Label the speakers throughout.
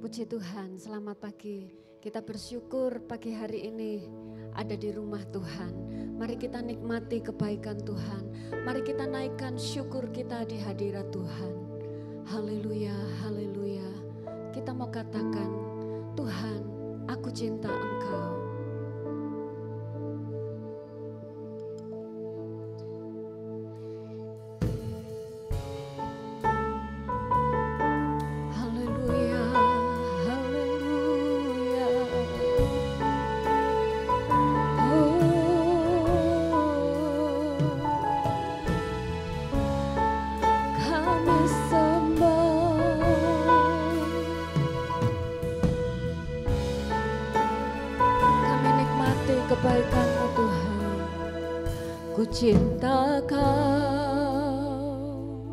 Speaker 1: Puji Tuhan, selamat pagi. Kita bersyukur pagi hari ini ada di rumah Tuhan. Mari kita nikmati kebaikan Tuhan. Mari kita naikkan syukur kita di hadirat Tuhan. Haleluya, haleluya. Kita mau katakan, Tuhan, aku cinta Engkau. Kebaikan-Mu Tuhan, ku cinta Kau,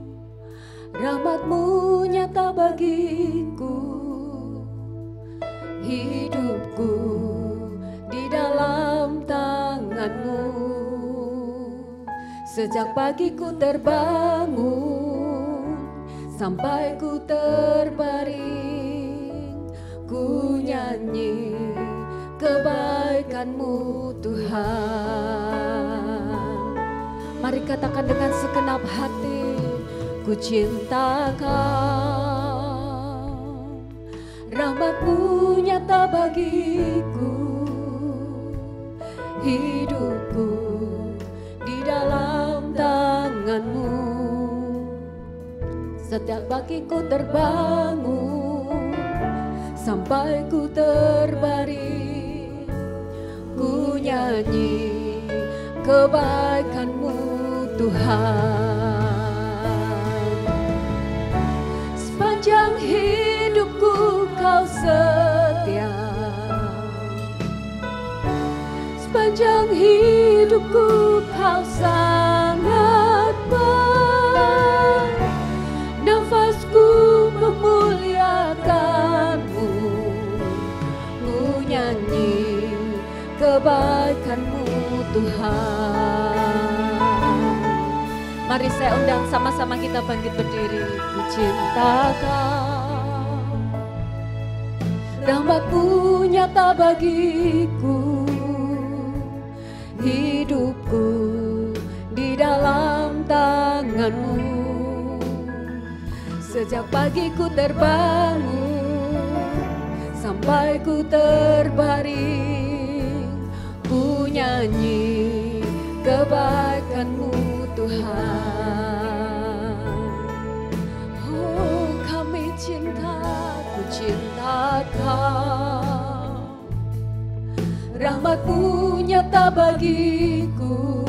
Speaker 1: rahmat-Mu nyata bagiku, hidupku di dalam tangan-Mu. Sejak pagi ku terbangun sampai ku terbaring, ku nyanyi kebaikan-Mu Tuhan. Mari katakan dengan segenap hati, ku cinta Kau, rahmat-Mu nyata bagiku, hidupku di dalam tangan-Mu. Setiap pagi ku terbangun sampai ku terbaring, ku nyanyi kebaikan-Mu Tuhan. Sepanjang hidupku Kau setia, sepanjang hidupku Kau sangat baik. Nafasku memuliakan-Mu, ku nyanyi kebaikan-Mu Tuhan. Mari saya undang sama-sama kita bangkit berdiri. Ku cinta Kau, rahmat-Mu nyata bagiku, hidupku di dalam tangan-Mu. Sejak pagi ku terbangun sampai ku terbaring, ku nyanyi kebaikan-Mu Tuhan. Oh, kami cinta, ku cinta Kau, rahmat-Mu nyata bagiku,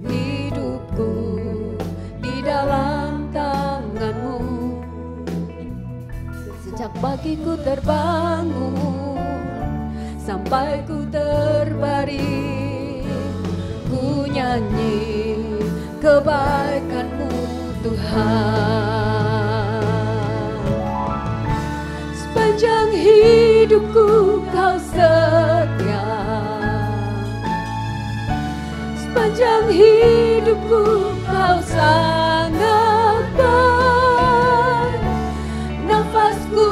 Speaker 1: hidupku di dalam tangan-Mu. Sejak pagi ku terbangun sampai ku terbaring, ku nyanyi kebaikan-Mu Tuhan. Sepanjang hidupku Kau setia, sepanjang hidupku Kau sangat baik. Nafasku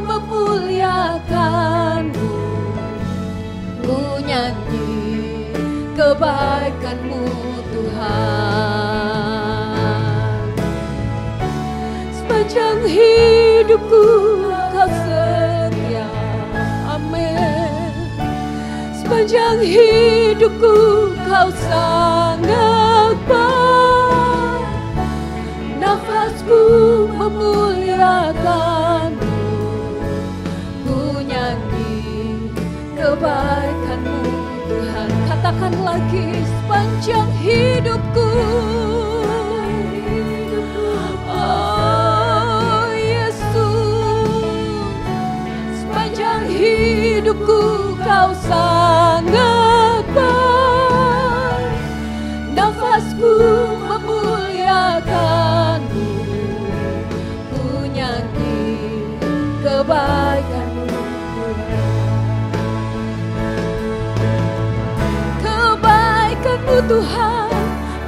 Speaker 1: memuliakan-Mu, ku nyanyi kebaikan-Mu Tuhan. Sepanjang hidupku Kau setia, amin. Sepanjang hidupku Kau sangat baik. Nafasku memuliakan-Mu, ku nyanyi kebaikan-Mu Tuhan. Katakan lagi, sepanjang hidupku. Oh Yesus, sepanjang hidupku Kau sangat baik. Nafasku memuliakan-Mu, ku nyanyi kebaikan-Mu Tuhan. Kebaikan-Mu Tuhan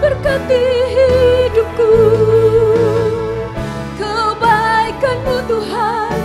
Speaker 1: berkati hidupku. Kebaikan-Mu Tuhan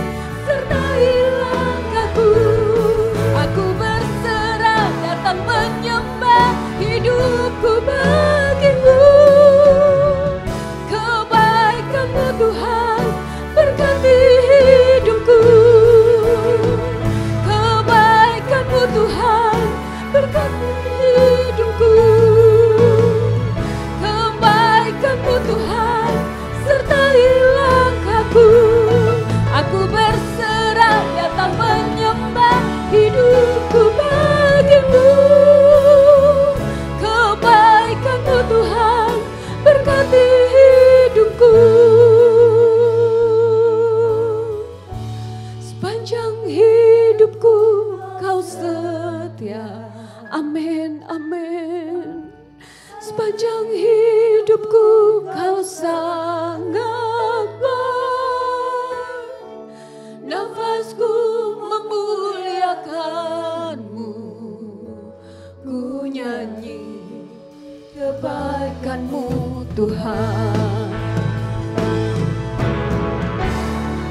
Speaker 1: Tuhan.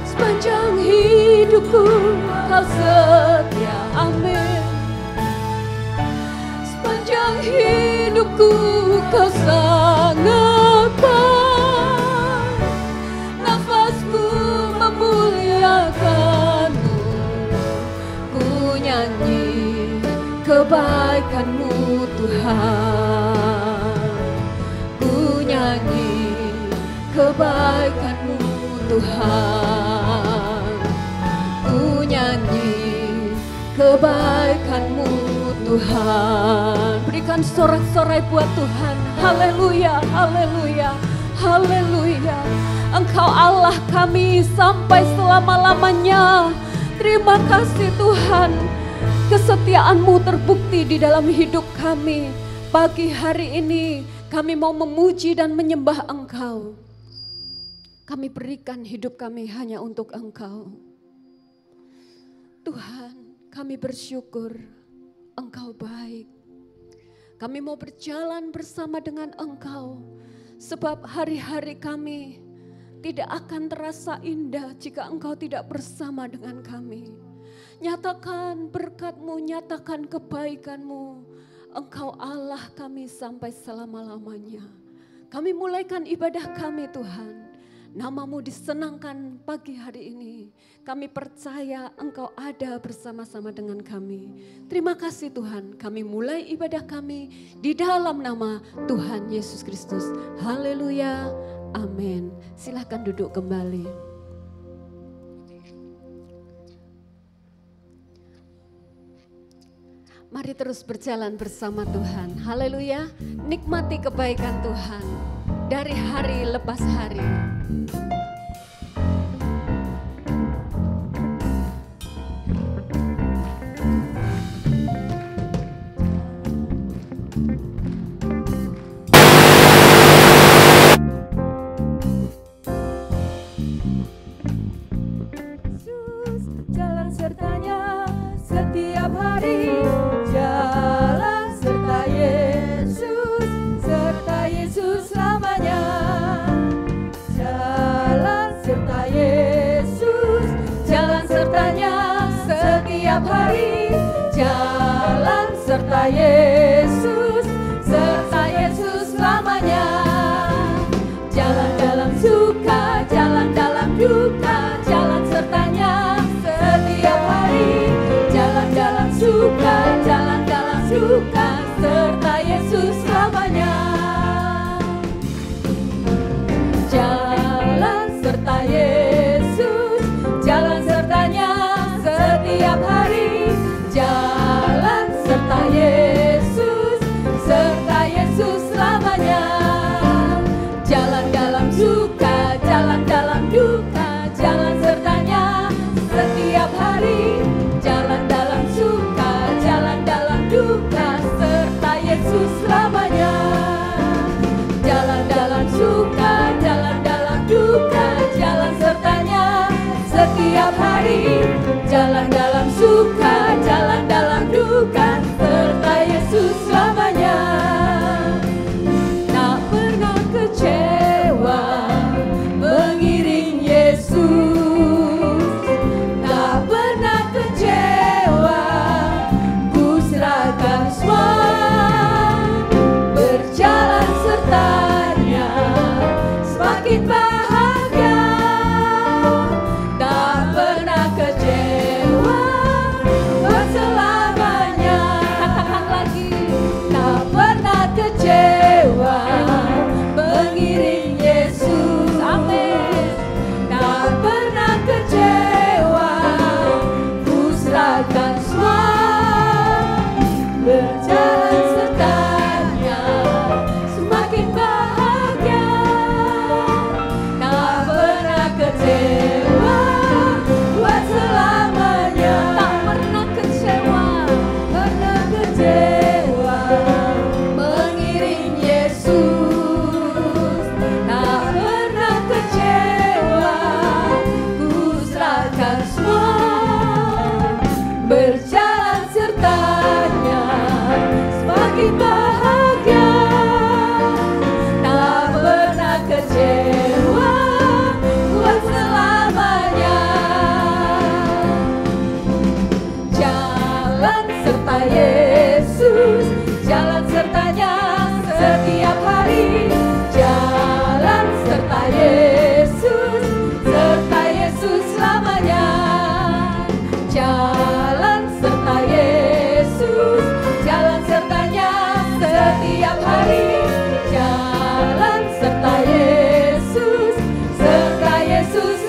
Speaker 1: Sepanjang hidupku Kau setia, amin. Sepanjang hidupku Kau sangat baik. Nafasku memuliakan-Mu, ku nyanyi kebaikan-Mu Tuhan. Ku nyanyi kebaikan-Mu Tuhan. Ku nyanyi kebaikan-Mu Tuhan. Berikan sorak-sorai buat Tuhan. Haleluya, haleluya, haleluya. Engkau Allah kami sampai selama-lamanya. Terima kasih Tuhan. Kesetiaan-Mu terbukti di dalam hidup kami. Pagi hari ini kami mau memuji dan menyembah Engkau. Kami berikan hidup kami hanya untuk Engkau. Tuhan, kami bersyukur Engkau baik. Kami mau berjalan bersama dengan Engkau. Sebab hari-hari kami tidak akan terasa indah jika Engkau tidak bersama dengan kami. Nyatakan berkat-Mu, nyatakan kebaikan-Mu. Engkau Allah kami sampai selama-lamanya. Kami mulaikan ibadah kami Tuhan. Nama-Mu disenangkan pagi hari ini. Kami percaya Engkau ada bersama-sama dengan kami. Terima kasih Tuhan, kami mulai ibadah kami di dalam nama Tuhan Yesus Kristus. Haleluya, amin. Silakan duduk kembali. Mari terus berjalan bersama Tuhan. Haleluya, nikmati kebaikan Tuhan dari hari lepas hari.
Speaker 2: Yesus, jalan sertanya setiap hari. Jalan serta Yesus selamanya. Jalan serta Yesus, jalan sertanya setiap hari. Jalan serta Yesus selamanya. Jalan dalam suka, jalan dalam duka, jalan sertanya setiap hari. Jalan dalam suka, jalan dalam duka, serta Yesus selamanya. Jalan serta Yesus, jalan sertanya setiap hari. Jalan serta Yesus selamanya. Jalan dalam suka, jalan dalam duka, jalan sertanya setiap hari. Jalan dalam suka, jalan dalam duka, serta Yesus selamanya. Jalan dalam suka, jalan dalam duka, jalan sertanya setiap hari. Jalan dalam suka, jalan dalam duka, serta Yesus selamanya. Tak pernah kecewa mengiring Yesus. Tak pernah kecewa, ku serahkan semua. Berjalan sertanya semakin bahagia. Tak pernah kecewa buat selamanya. Katakan lagi, tak pernah kecewa mengiring Yesus. Amin. Tak pernah kecewa, ku serahkan semua. Berjalan sertanya semakin bahagia. Tak pernah kecewa buat selamanya. Tak pernah kecewa, pernah kecewa mengiring Yesus. Tak pernah kecewa, ku serahkan semua. Berjalan sertanya semakin bahagia. Tak pernah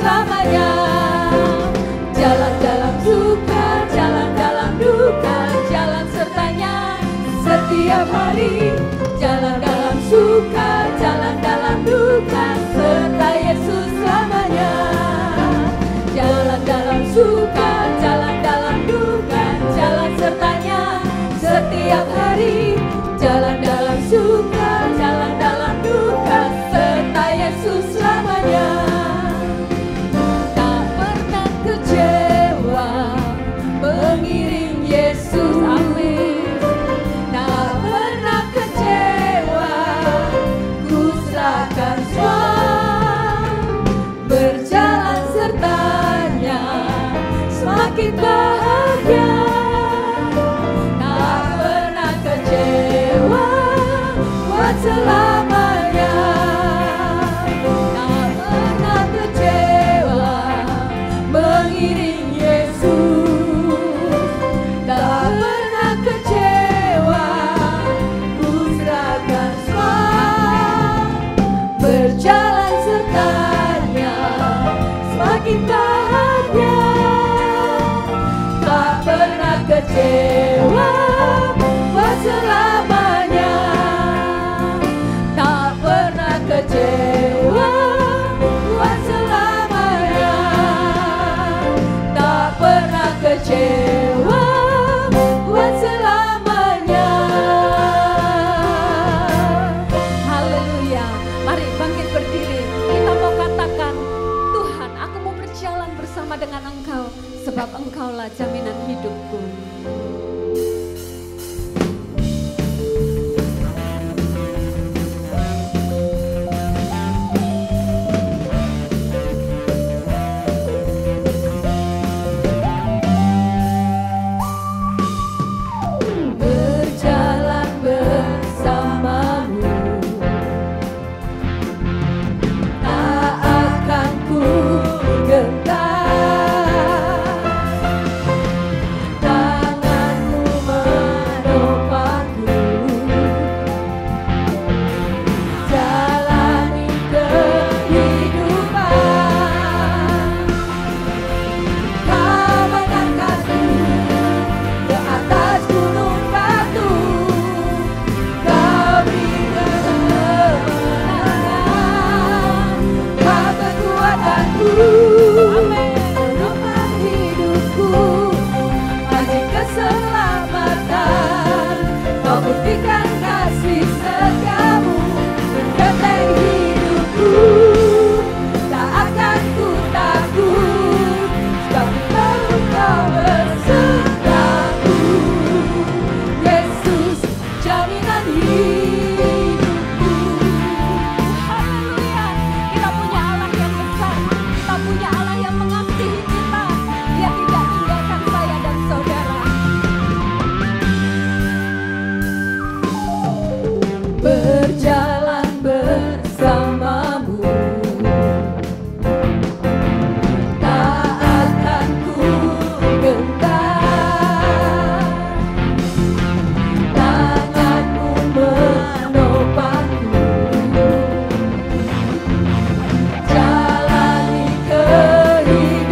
Speaker 2: selamanya. Jalan dalam suka, jalan dalam duka, jalan sertanya setiap hari. Jalan dalam suka, jalan dalam duka, serta Yesus selamanya. Jalan dalam suka, jalan dalam duka, jalan sertanya setiap hari. Jalan dalam suka, jalan dalam duka, serta Yesus selamanya. Tak pernah kecewa mengiring Yesus, amin. Tak pernah kecewa, ku serahkan semua. Berjalan sertanya semakin bahagia. Tak pernah kecewa buat selamanya. Tak pernah kecewa mengiring Yesus. Tak pernah kecewa, ku serahkan semua. Berjalan sertanya semakin bahagia. Tak pernah kecewa buat selamanya. Tak pernah kecewa buat selamanya. Tak pernah kecewa buat selamanya. Haleluya. Mari bangkit berdiri. Kita mau katakan, Tuhan, aku mau berjalan bersama dengan Engkau, sebab Engkaulah jaminan hidupku. Berjalan bersamamu, tak akan ku gentar. Tanganmu menopangku, jalani kehidupan. Kau mengangkatku ke atas gunung batu, kau beri kemenangan. Kau kekuatanku, menopang hidupku, aji keselamatan. Kau buktikan kasih setiamu, genteng hidupku. Tak akan ku takut, sebab Engkau besertaku. Yesus jaminan hidupku. Haleluya. Kita punya Allah yang besar, kita punya Allah yang mengasihi kita. Dia tidak tinggalkan saya dan saudara. Berjalan bersamamu, tak akan ku gentar. Tanganmu menopangku, jalani kehidupan.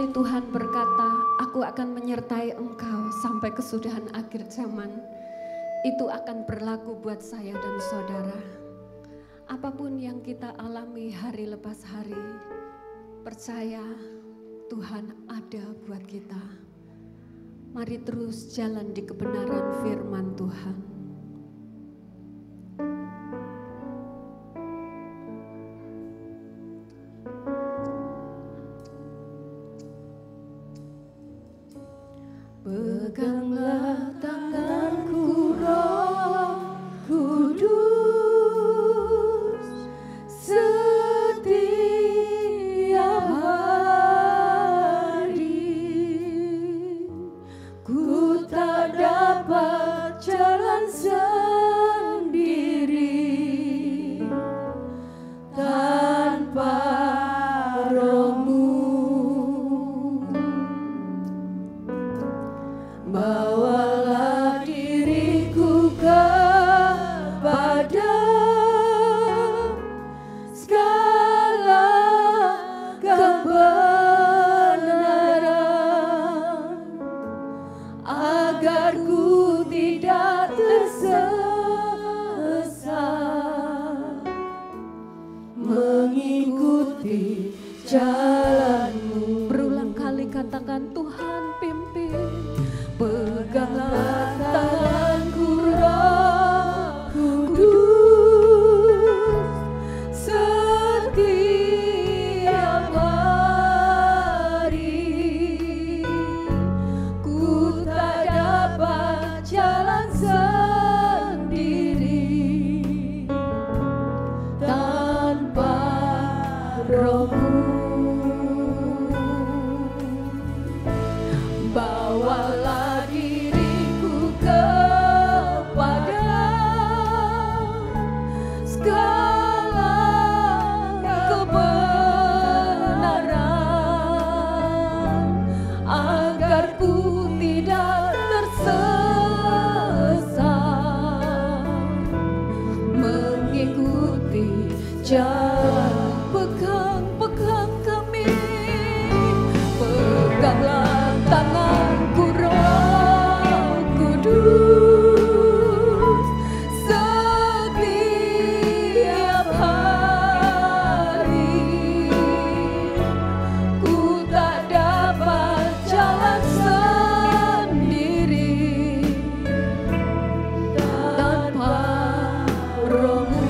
Speaker 1: sekali Tuhan berkata, aku akan menyertai engkau sampai kesudahan akhir zaman. Itu akan berlaku buat saya dan saudara. Apapun yang kita alami hari lepas hari, percaya Tuhan ada buat kita. Mari terus jalan di kebenaran firman Tuhan.
Speaker 2: Peganglah tanganku, Roh Kudus, setiap hari. Ku tak dapat jalan sendiri tanpa Roh-Mu. Bawalah diriku kepada segala kebenaran, agar ku tidak tersesat mengikuti jalan-Mu.
Speaker 1: Berulang kali katakan, Tuhan pimpin.
Speaker 2: Peganglah tanganku, Roh Kudus, setiap hari. Ku tak dapat jalan sendiri tanpa Roh-Mu. Bawalah diriku kepada segala kebenaran, agar ku tidak tersesat mengikuti jalan. Pegang kami, peganglah tanganku, Roh Kudus, setiap hari. Ku tak dapat jalan sendiri tanpa Roh-Mu.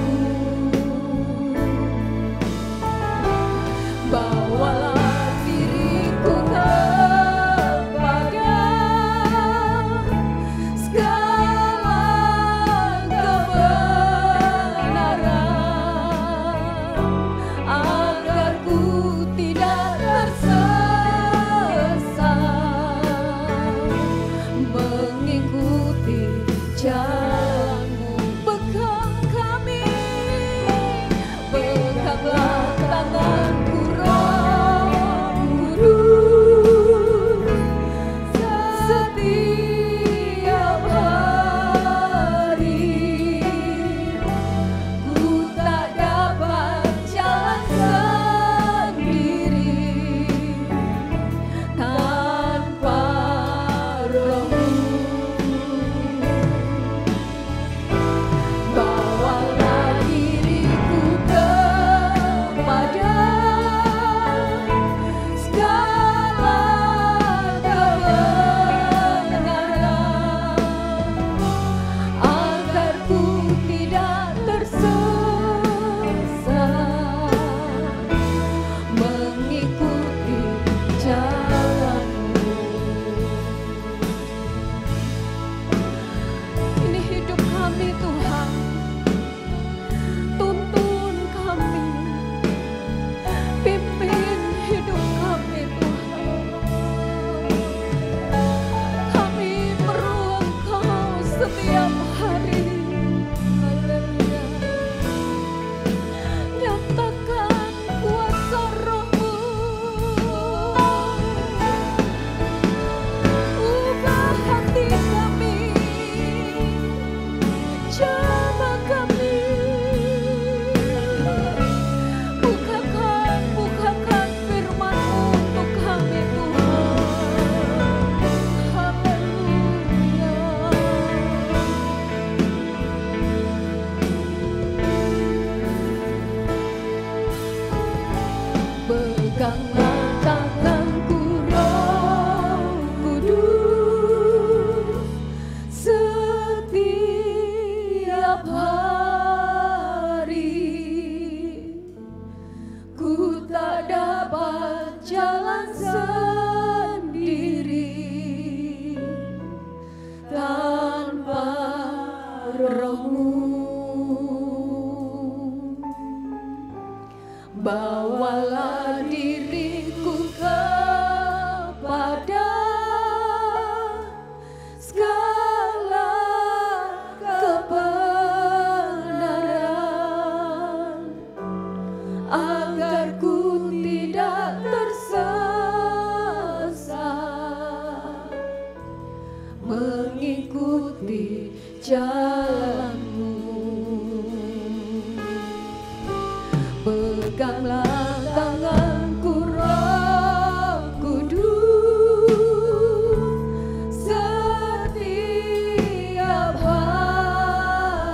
Speaker 1: mengikuti jalanmu. Peganglah tanganku Roh Kudus setiap hari.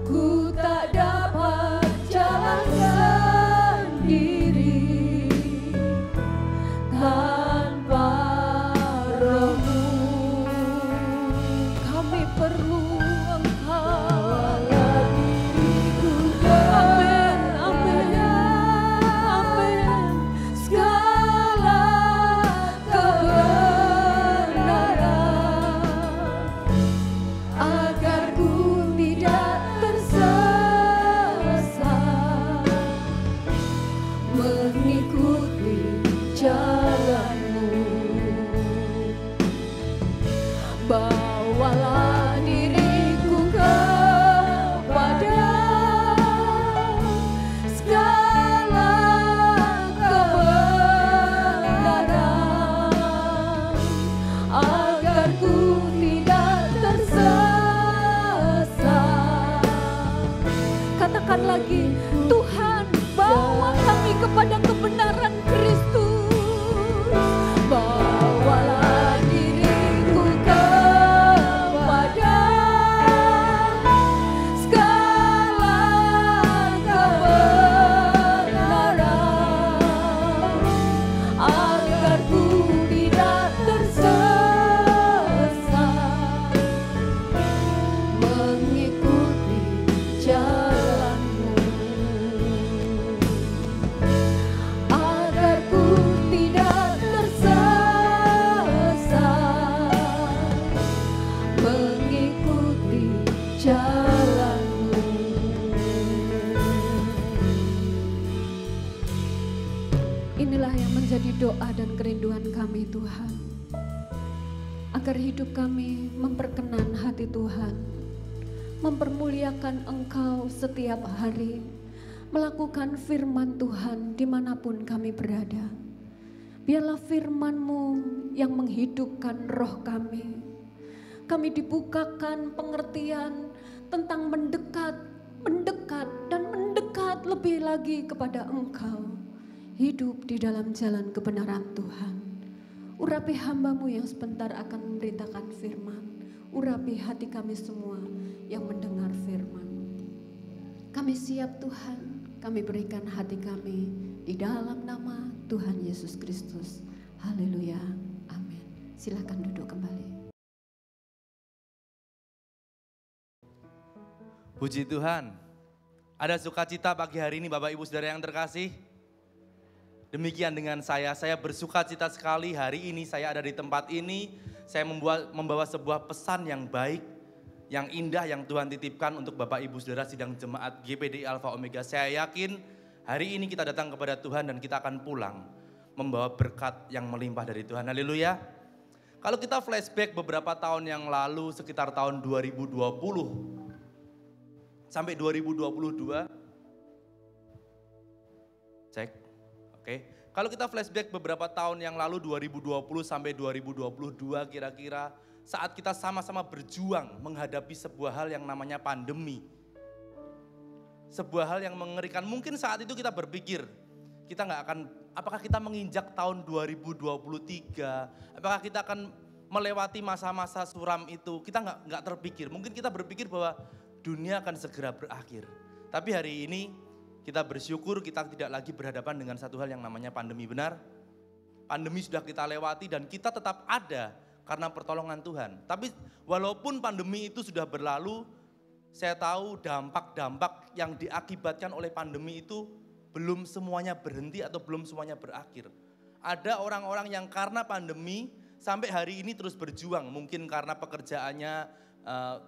Speaker 1: Ku tak dapat jalan sendiri tanpa Roh-Mu. Kami perlu bawalah diriku kepada segala kebenaran, agar ku tidak tersesat. Katakan lagi, Tuhan bawa kami kepada kebenaran Kristus. Bawalah diriku kepada segala kebenaran, agar ku tidak tersesat mengikuti jalanmu, agar ku tidak tersesat mengikuti jalanmu. Inilah yang menjadi doa dan kerinduan kami Tuhan, agar hidup kami memperkenan hati Tuhan, mempermuliakan Engkau setiap hari, melakukan firman Tuhan dimanapun kami berada. Biarlah firman-Mu yang menghidupkan roh kami. Kami dibukakan pengertian tentang mendekat, dan mendekat lebih lagi kepada Engkau. Hidup di dalam jalan kebenaran Tuhan. Urapi hamba-Mu yang sebentar akan memberitakan firman. Urapi hati kami semua yang mendengar firman. Kami siap Tuhan, kami berikan hati kami di dalam nama Tuhan Yesus Kristus. Haleluya, amin. Silakan duduk kembali.
Speaker 3: Puji Tuhan, ada sukacita pagi hari ini Bapak Ibu Saudara yang terkasih. Demikian dengan saya bersukacita sekali hari ini saya ada di tempat ini. Saya membawa sebuah pesan yang baik, yang indah yang Tuhan titipkan untuk Bapak Ibu Saudara sidang jemaat GPDI Alpha Omega. Saya yakin hari ini kita datang kepada Tuhan dan kita akan pulang membawa berkat yang melimpah dari Tuhan. Haleluya. Kalau kita flashback beberapa tahun yang lalu sekitar tahun 2020 sampai 2022. Cek. Oke. Kalau kita flashback beberapa tahun yang lalu 2020 sampai 2022 kira-kira saat kita sama-sama berjuang menghadapi sebuah hal yang namanya pandemi. Sebuah hal yang mengerikan. Mungkin saat itu kita berpikir, kita nggak akan, apakah kita menginjak tahun 2023, apakah kita akan melewati masa-masa suram itu, kita nggak terpikir. Mungkin kita berpikir bahwa dunia akan segera berakhir. Tapi hari ini kita bersyukur kita tidak lagi berhadapan dengan satu hal yang namanya pandemi, benar? Pandemi sudah kita lewati dan kita tetap ada karena pertolongan Tuhan. Tapi walaupun pandemi itu sudah berlalu, saya tahu dampak-dampak yang diakibatkan oleh pandemi itu belum semuanya berhenti atau belum semuanya berakhir. Ada orang-orang yang karena pandemi sampai hari ini terus berjuang. Mungkin karena pekerjaannya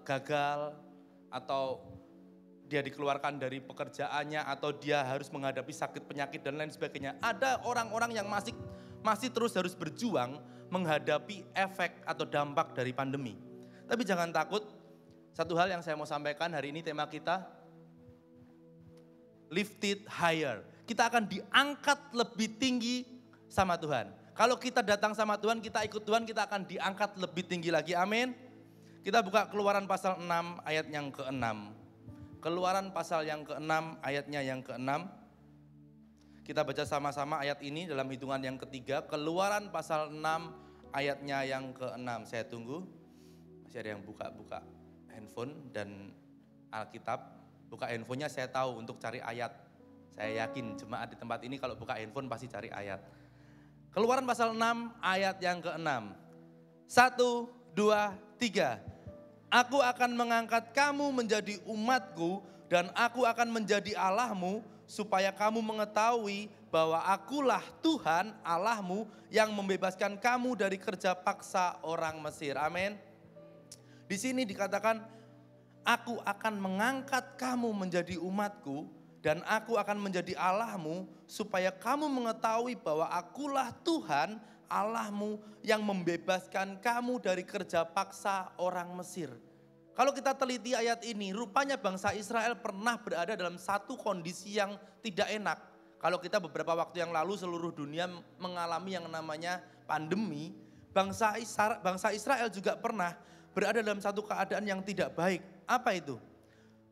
Speaker 3: gagal atau dia dikeluarkan dari pekerjaannya atau dia harus menghadapi sakit penyakit dan lain sebagainya. Ada orang-orang yang masih terus harus berjuang menghadapi efek atau dampak dari pandemi. Tapi jangan takut, satu hal yang saya mau sampaikan hari ini tema kita, lifted higher. Kita akan diangkat lebih tinggi sama Tuhan. Kalau kita datang sama Tuhan, kita ikut Tuhan, kita akan diangkat lebih tinggi lagi. Amin. Kita buka Keluaran pasal 6 ayat yang ke-6. Keluaran pasal yang ke-6 ayatnya yang ke-6. Kita baca sama-sama ayat ini dalam hitungan yang ketiga. Keluaran pasal 6 ayatnya yang ke-6. Saya tunggu. Masih ada yang buka-buka handphone dan Alkitab. Buka handphonenya saya tahu untuk cari ayat. Saya yakin jemaat di tempat ini kalau buka handphone pasti cari ayat. Keluaran pasal 6 ayat yang ke-6. 1, 2, 3. Aku akan mengangkat kamu menjadi umatku dan aku akan menjadi Allahmu supaya kamu mengetahui bahwa akulah Tuhan Allahmu yang membebaskan kamu dari kerja paksa orang Mesir. Amin. Di sini dikatakan, aku akan mengangkat kamu menjadi umatku dan aku akan menjadi Allahmu supaya kamu mengetahui bahwa akulah Tuhan Allahmu yang membebaskan kamu dari kerja paksa orang Mesir. Kalau kita teliti ayat ini, rupanya bangsa Israel pernah berada dalam satu kondisi yang tidak enak. Kalau kita beberapa waktu yang lalu seluruh dunia mengalami yang namanya pandemi, bangsa Israel juga pernah berada dalam satu keadaan yang tidak baik. Apa itu?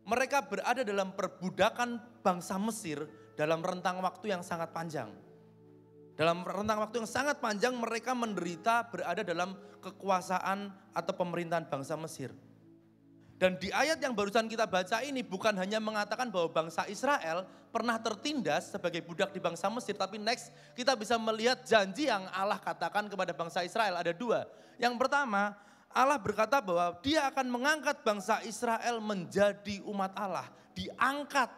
Speaker 3: Mereka berada dalam perbudakan bangsa Mesir dalam rentang waktu yang sangat panjang. Dalam rentang waktu yang sangat panjang mereka menderita berada dalam kekuasaan atau pemerintahan bangsa Mesir. Dan di ayat yang barusan kita baca ini bukan hanya mengatakan bahwa bangsa Israel pernah tertindas sebagai budak di bangsa Mesir. Tapi next kita bisa melihat janji yang Allah katakan kepada bangsa Israel ada dua. Yang pertama, Allah berkata bahwa dia akan mengangkat bangsa Israel menjadi umat Allah. Diangkat,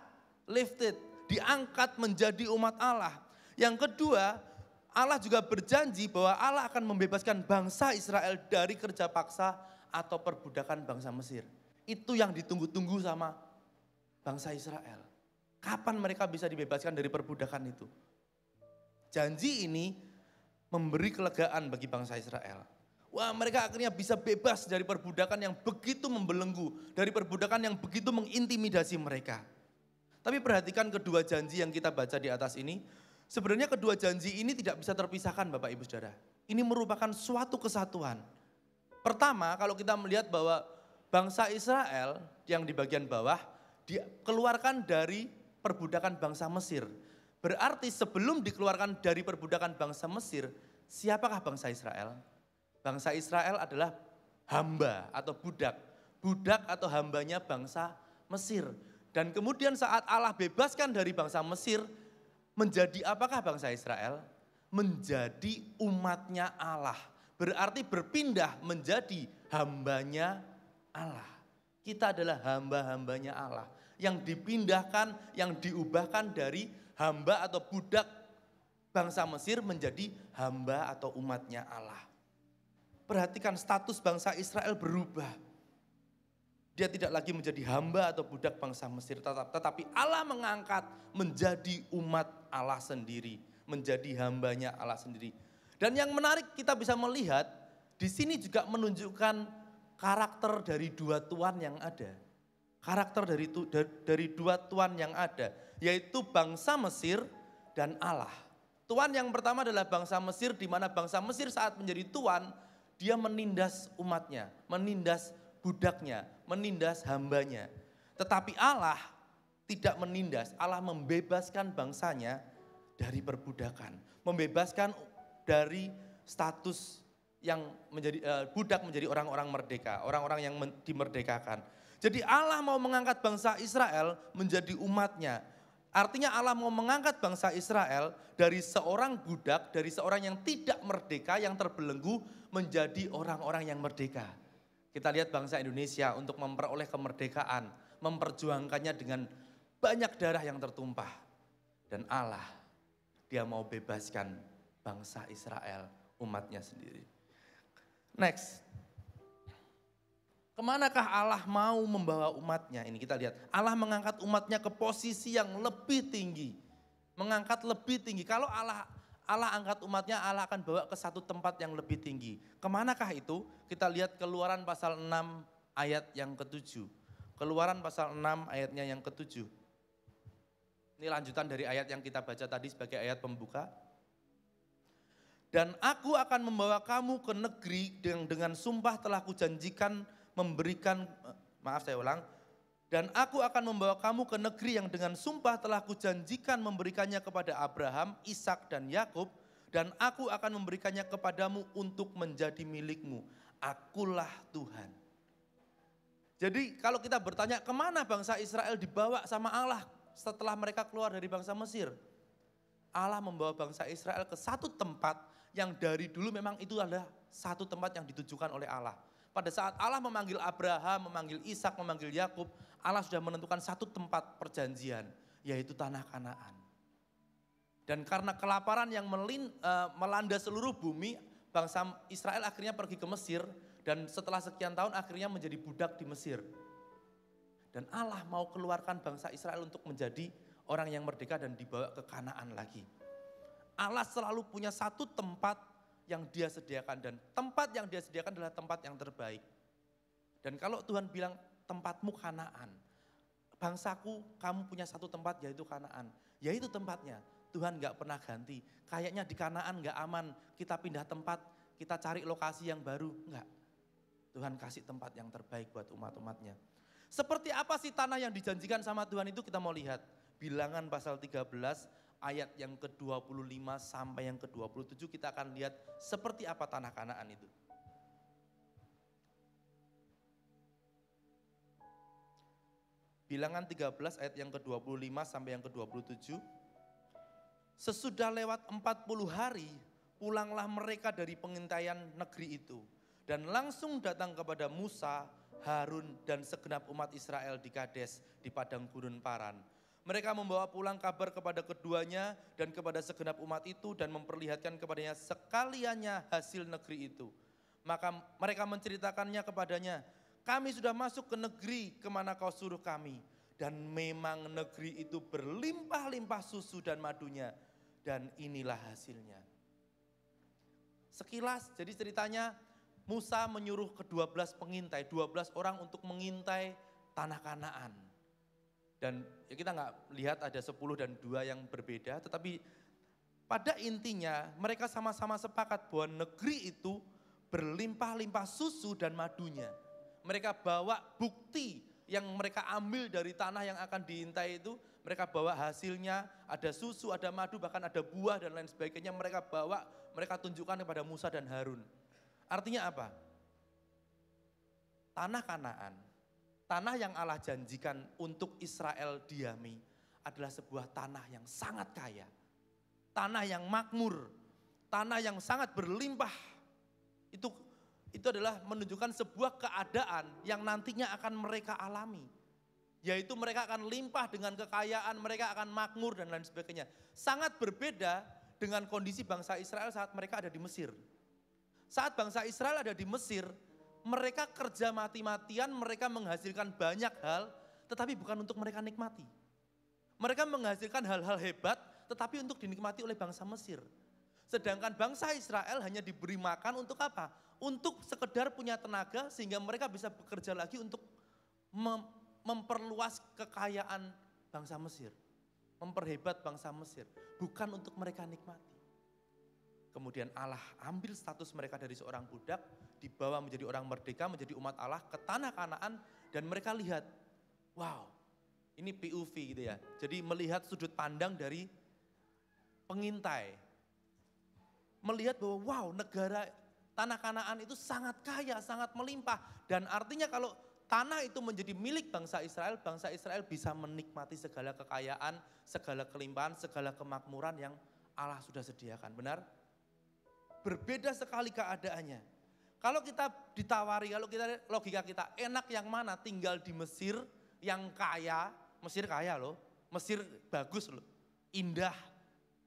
Speaker 3: lifted, diangkat menjadi umat Allah. Yang kedua, Allah juga berjanji bahwa Allah akan membebaskan bangsa Israel dari kerja paksa atau perbudakan bangsa Mesir. Itu yang ditunggu-tunggu sama bangsa Israel. Kapan mereka bisa dibebaskan dari perbudakan itu? Janji ini memberi kelegaan bagi bangsa Israel. Wah, mereka akhirnya bisa bebas dari perbudakan yang begitu membelenggu, dari perbudakan yang begitu mengintimidasi mereka. Tapi perhatikan kedua janji yang kita baca di atas ini. Sebenarnya kedua janji ini tidak bisa terpisahkan Bapak Ibu Saudara. Ini merupakan suatu kesatuan. Pertama, kalau kita melihat bahwa bangsa Israel yang di bagian bawah dikeluarkan dari perbudakan bangsa Mesir. Berarti sebelum dikeluarkan dari perbudakan bangsa Mesir, siapakah bangsa Israel? Bangsa Israel adalah hamba atau budak. Budak atau hambanya bangsa Mesir. Dan kemudian saat Allah bebaskan dari bangsa Mesir, menjadi apakah bangsa Israel? Menjadi umatnya Allah. Berarti berpindah menjadi hambanya Allah. Kita adalah hamba-hambanya Allah. Yang dipindahkan, yang diubahkan dari hamba atau budak bangsa Mesir menjadi hamba atau umatnya Allah. Perhatikan status bangsa Israel berubah. Dia tidak lagi menjadi hamba atau budak bangsa Mesir. Tetapi Allah mengangkat menjadi umat Allah sendiri. Menjadi hambanya Allah sendiri. Dan yang menarik kita bisa melihat, di sini juga menunjukkan karakter dari dua tuan yang ada. Karakter dari dua tuan yang ada. Yaitu bangsa Mesir dan Allah. Tuan yang pertama adalah bangsa Mesir, di mana bangsa Mesir saat menjadi tuan, dia menindas umatnya, menindas budaknya, menindas hambanya. Tetapi Allah tidak menindas, Allah membebaskan bangsanya dari perbudakan. Membebaskan dari status yang menjadi budak menjadi orang-orang merdeka, orang-orang yang dimerdekakan. Jadi Allah mau mengangkat bangsa Israel menjadi umatnya. Artinya Allah mau mengangkat bangsa Israel dari seorang budak, dari seorang yang tidak merdeka, yang terbelenggu menjadi orang-orang yang merdeka. Kita lihat bangsa Indonesia untuk memperoleh kemerdekaan, memperjuangkannya dengan banyak darah yang tertumpah. Dan Allah, dia mau bebaskan bangsa Israel, umatnya sendiri. Next, kemanakah Allah mau membawa umatnya? Ini kita lihat, Allah mengangkat umatnya ke posisi yang lebih tinggi. Mengangkat lebih tinggi, kalau Allah angkat umatnya, Allah akan bawa ke satu tempat yang lebih tinggi. Kemanakah itu? Kita lihat Keluaran pasal 6 ayat yang ke-7. Keluaran pasal 6 ayatnya yang ke-7. Ini lanjutan dari ayat yang kita baca tadi sebagai ayat pembuka. Dan aku akan membawa kamu ke negeri yang dengan sumpah telah kujanjikan memberikan, dan aku akan membawa kamu ke negeri yang dengan sumpah telah kujanjikan memberikannya kepada Abraham, Ishak dan Yakub, dan aku akan memberikannya kepadamu untuk menjadi milikmu. Akulah Tuhan. Jadi kalau kita bertanya kemana bangsa Israel dibawa sama Allah setelah mereka keluar dari bangsa Mesir. Allah membawa bangsa Israel ke satu tempat yang dari dulu memang itu adalah satu tempat yang ditujukan oleh Allah. Pada saat Allah memanggil Abraham, memanggil Ishak, memanggil Yakub, Allah sudah menentukan satu tempat perjanjian, yaitu tanah Kanaan. Dan karena kelaparan yang melanda seluruh bumi, bangsa Israel akhirnya pergi ke Mesir, dan setelah sekian tahun akhirnya menjadi budak di Mesir. Dan Allah mau keluarkan bangsa Israel untuk menjadi orang yang merdeka dan dibawa ke Kanaan lagi. Allah selalu punya satu tempat yang dia sediakan, dan tempat yang dia sediakan adalah tempat yang terbaik. Dan kalau Tuhan bilang tempatmu Kanaan, bangsaku kamu punya satu tempat yaitu Kanaan, yaitu tempatnya. Tuhan gak pernah ganti, kayaknya di Kanaan gak aman, kita pindah tempat, kita cari lokasi yang baru, enggak. Tuhan kasih tempat yang terbaik buat umat-umatnya. Seperti apa sih tanah yang dijanjikan sama Tuhan itu, kita mau lihat. Bilangan pasal 13 ayat yang ke-25 sampai yang ke-27 kita akan lihat seperti apa tanah Kanaan itu. Bilangan 13 ayat yang ke-25 sampai yang ke-27. Sesudah lewat 40 hari, pulanglah mereka dari pengintaian negeri itu. Dan langsung datang kepada Musa, Harun dan segenap umat Israel di Kades di padang gurun Paran. Mereka membawa pulang kabar kepada keduanya dan kepada segenap umat itu dan memperlihatkan kepadanya sekaliannya hasil negeri itu. Maka mereka menceritakannya kepadanya, kami sudah masuk ke negeri kemana kau suruh kami. Dan memang negeri itu berlimpah-limpah susu dan madunya, dan inilah hasilnya. Sekilas, jadi ceritanya Musa menyuruh ke-12 pengintai, 12 orang untuk mengintai tanah Kanaan. Dan ya kita nggak lihat ada 10 dan 2 yang berbeda, tetapi pada intinya mereka sama-sama sepakat bahwa negeri itu berlimpah-limpah susu dan madunya. Mereka bawa bukti yang mereka ambil dari tanah yang akan diintai itu, mereka bawa hasilnya, ada susu, ada madu, bahkan ada buah dan lain sebagainya, mereka bawa, mereka tunjukkan kepada Musa dan Harun. Artinya apa? Tanah Kanaan, tanah yang Allah janjikan untuk Israel diami adalah sebuah tanah yang sangat kaya. Tanah yang makmur, tanah yang sangat berlimpah. Itu adalah menunjukkan sebuah keadaan yang nantinya akan mereka alami. Yaitu mereka akan limpah dengan kekayaan, mereka akan makmur dan lain sebagainya. Sangat berbeda dengan kondisi bangsa Israel saat mereka ada di Mesir. Saat bangsa Israel ada di Mesir, mereka kerja mati-matian, mereka menghasilkan banyak hal, tetapi bukan untuk mereka nikmati. Mereka menghasilkan hal-hal hebat, tetapi untuk dinikmati oleh bangsa Mesir. Sedangkan bangsa Israel hanya diberi makan untuk apa? Untuk sekedar punya tenaga sehingga mereka bisa bekerja lagi untuk memperluas kekayaan bangsa Mesir. Memperhebat bangsa Mesir, bukan untuk mereka nikmati. Kemudian Allah ambil status mereka dari seorang budak, dibawa menjadi orang merdeka, menjadi umat Allah ke tanah Kanaan, dan mereka lihat, wow, ini POV gitu ya. Jadi melihat sudut pandang dari pengintai. Melihat bahwa wow, negara tanah Kanaan itu sangat kaya, sangat melimpah. Dan artinya kalau tanah itu menjadi milik bangsa Israel bisa menikmati segala kekayaan, segala kelimpahan, segala kemakmuran yang Allah sudah sediakan. Benar? Berbeda sekali keadaannya. Kalau kita ditawari, kalau kita logika kita, enak yang mana? Tinggal di Mesir yang kaya, Mesir kaya loh, Mesir bagus loh, indah.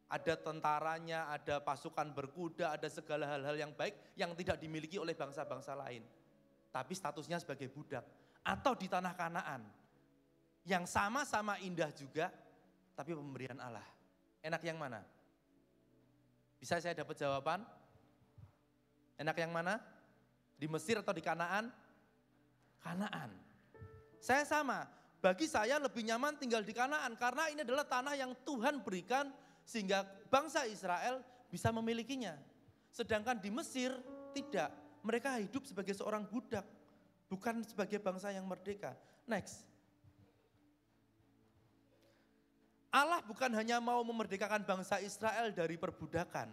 Speaker 3: Ada tentaranya, ada pasukan berkuda, ada segala hal-hal yang baik yang tidak dimiliki oleh bangsa-bangsa lain. Tapi statusnya sebagai budak. Atau di tanah Kanaan, yang sama-sama indah juga, tapi pemberian Allah. Enak yang mana? Bisa saya dapat jawaban? Enak yang mana? Di Mesir atau di Kanaan? Kanaan. Saya sama, bagi saya lebih nyaman tinggal di Kanaan karena ini adalah tanah yang Tuhan berikan sehingga bangsa Israel bisa memilikinya. Sedangkan di Mesir tidak, mereka hidup sebagai seorang budak, bukan sebagai bangsa yang merdeka. Next. Allah bukan hanya mau memerdekakan bangsa Israel dari perbudakan,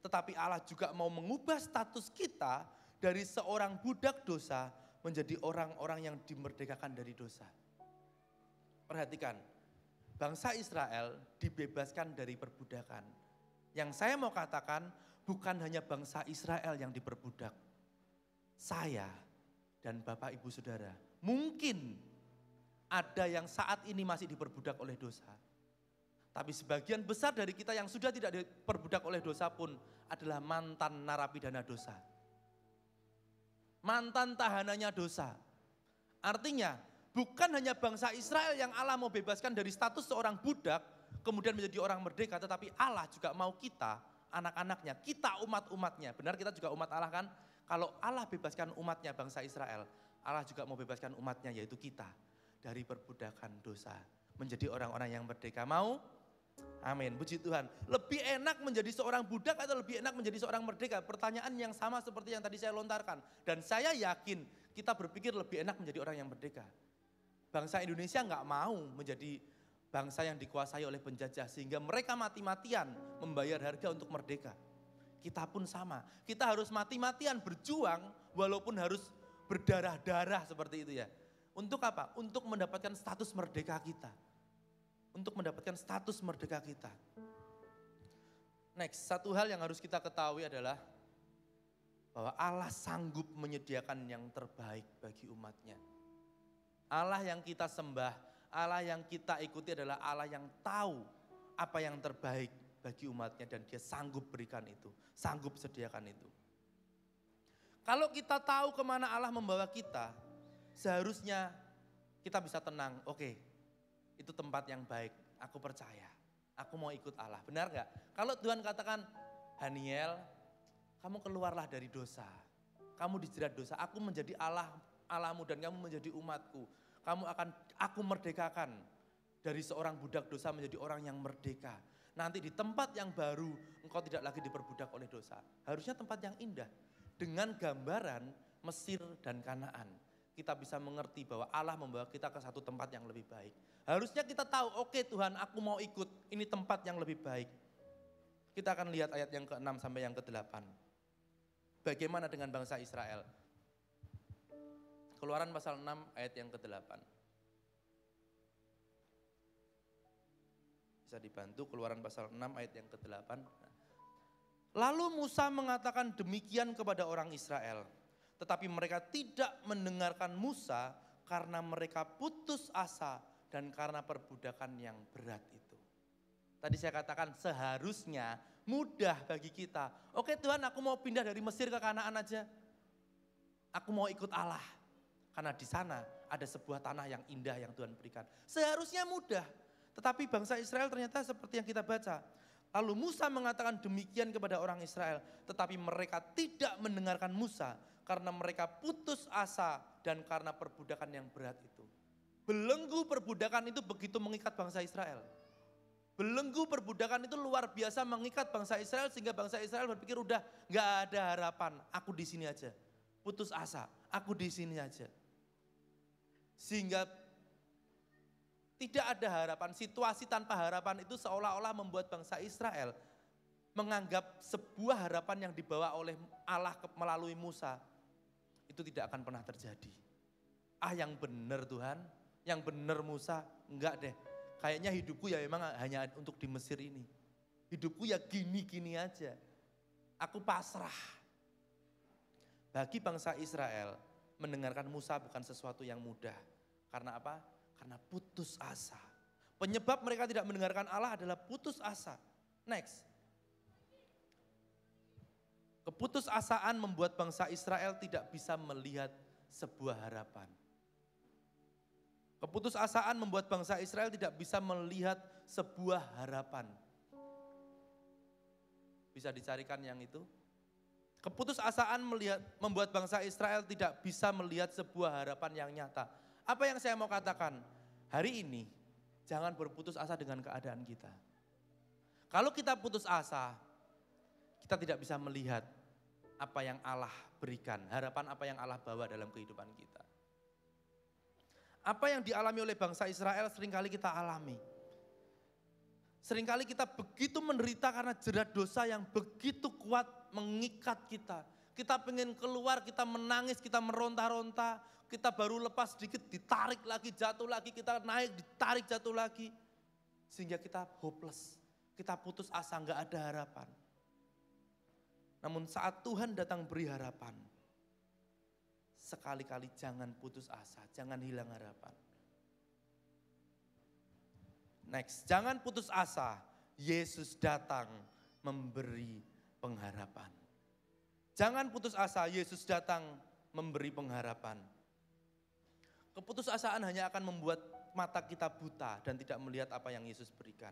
Speaker 3: tetapi Allah juga mau mengubah status kita dari seorang budak dosa menjadi orang-orang yang dimerdekakan dari dosa. Perhatikan, bangsa Israel dibebaskan dari perbudakan. Yang saya mau katakan, bukan hanya bangsa Israel yang diperbudak. Saya dan Bapak Ibu Saudara, mungkin ada yang saat ini masih diperbudak oleh dosa. Tapi sebagian besar dari kita yang sudah tidak diperbudak oleh dosa pun adalah mantan narapidana dosa. Mantan tahanannya dosa. Artinya bukan hanya bangsa Israel yang Allah mau bebaskan dari status seorang budak, kemudian menjadi orang merdeka, tetapi Allah juga mau kita, anak-anaknya, kita umat-umatnya. Benar kita juga umat Allah kan? Kalau Allah bebaskan umatnya bangsa Israel, Allah juga mau bebaskan umatnya yaitu kita dari perbudakan dosa. Menjadi orang-orang yang merdeka. Mau? Amin, puji Tuhan. Lebih enak menjadi seorang budak atau lebih enak menjadi seorang merdeka? Pertanyaan yang sama seperti yang tadi saya lontarkan. Dan saya yakin kita berpikir lebih enak menjadi orang yang merdeka. Bangsa Indonesia nggak mau menjadi bangsa yang dikuasai oleh penjajah. Sehingga mereka mati-matian membayar harga untuk merdeka. Kita pun sama. Kita harus mati-matian berjuang walaupun harus berdarah-darah seperti itu ya. Untuk apa? Untuk mendapatkan status merdeka kita. Untuk mendapatkan status merdeka kita. Next, satu hal yang harus kita ketahui adalah bahwa Allah sanggup menyediakan yang terbaik bagi umatnya. Allah yang kita sembah, Allah yang kita ikuti adalah Allah yang tahu apa yang terbaik bagi umatnya dan dia sanggup berikan itu, sanggup sediakan itu. Kalau kita tahu kemana Allah membawa kita, seharusnya kita bisa tenang, oke. Itu tempat yang baik, aku percaya, aku mau ikut Allah, benar gak? Kalau Tuhan katakan, Haniel, kamu keluarlah dari dosa, kamu dijerat dosa, aku menjadi Allahmu dan kamu menjadi umatku. Aku merdekakan dari seorang budak dosa menjadi orang yang merdeka. Nanti di tempat yang baru, engkau tidak lagi diperbudak oleh dosa. Harusnya tempat yang indah, dengan gambaran Mesir dan Kanaan. Kita bisa mengerti bahwa Allah membawa kita ke satu tempat yang lebih baik. Harusnya kita tahu, oke Tuhan aku mau ikut, ini tempat yang lebih baik. Kita akan lihat ayat yang ke-6 sampai yang ke-8. Bagaimana dengan bangsa Israel? Keluaran pasal 6 ayat yang ke-8. Bisa dibantu Keluaran pasal 6 ayat yang ke-8. Lalu Musa mengatakan demikian kepada orang Israel. Tetapi mereka tidak mendengarkan Musa karena mereka putus asa dan karena perbudakan yang berat itu. Tadi saya katakan seharusnya mudah bagi kita. Oke Tuhan, aku mau pindah dari Mesir ke Kanaan aja. Aku mau ikut Allah. Karena di sana ada sebuah tanah yang indah yang Tuhan berikan. Seharusnya mudah. Tetapi bangsa Israel ternyata seperti yang kita baca. Lalu Musa mengatakan demikian kepada orang Israel. Tetapi mereka tidak mendengarkan Musa. Karena mereka putus asa dan karena perbudakan yang berat itu. Belenggu perbudakan itu begitu mengikat bangsa Israel. Belenggu perbudakan itu luar biasa mengikat bangsa Israel sehingga bangsa Israel berpikir udah gak ada harapan, aku di sini aja. Putus asa, aku di sini aja. Sehingga tidak ada harapan, situasi tanpa harapan itu seolah-olah membuat bangsa Israel menganggap sebuah harapan yang dibawa oleh Allah melalui Musa itu tidak akan pernah terjadi. Yang benar Tuhan, yang benar Musa, enggak deh. Kayaknya hidupku ya memang hanya untuk di Mesir ini. Hidupku ya gini-gini aja. Aku pasrah. Bagi bangsa Israel, mendengarkan Musa bukan sesuatu yang mudah. Karena apa? Karena putus asa. Penyebab mereka tidak mendengarkan Allah adalah putus asa. Next. Keputusasaan membuat bangsa Israel tidak bisa melihat sebuah harapan. Keputusasaan membuat bangsa Israel tidak bisa melihat sebuah harapan. Bisa dicarikan yang itu? Keputusasaan membuat bangsa Israel tidak bisa melihat sebuah harapan yang nyata. Apa yang saya mau katakan? Hari ini jangan berputus asa dengan keadaan kita. Kalau kita putus asa, kita tidak bisa melihat apa yang Allah berikan, harapan apa yang Allah bawa dalam kehidupan kita. Apa yang dialami oleh bangsa Israel seringkali kita alami. Seringkali kita begitu menderita karena jerat dosa yang begitu kuat mengikat kita. Kita pengen keluar, kita menangis, kita meronta-ronta. Kita baru lepas sedikit, ditarik lagi, jatuh lagi. Kita naik, ditarik, jatuh lagi. Sehingga kita hopeless. Kita putus asa, gak ada harapan. Namun saat Tuhan datang beri harapan, sekali-kali jangan putus asa, jangan hilang harapan. Next, jangan putus asa. Yesus datang memberi pengharapan. Jangan putus asa, Yesus datang memberi pengharapan. Keputusasaan hanya akan membuat mata kita buta dan tidak melihat apa yang Yesus berikan.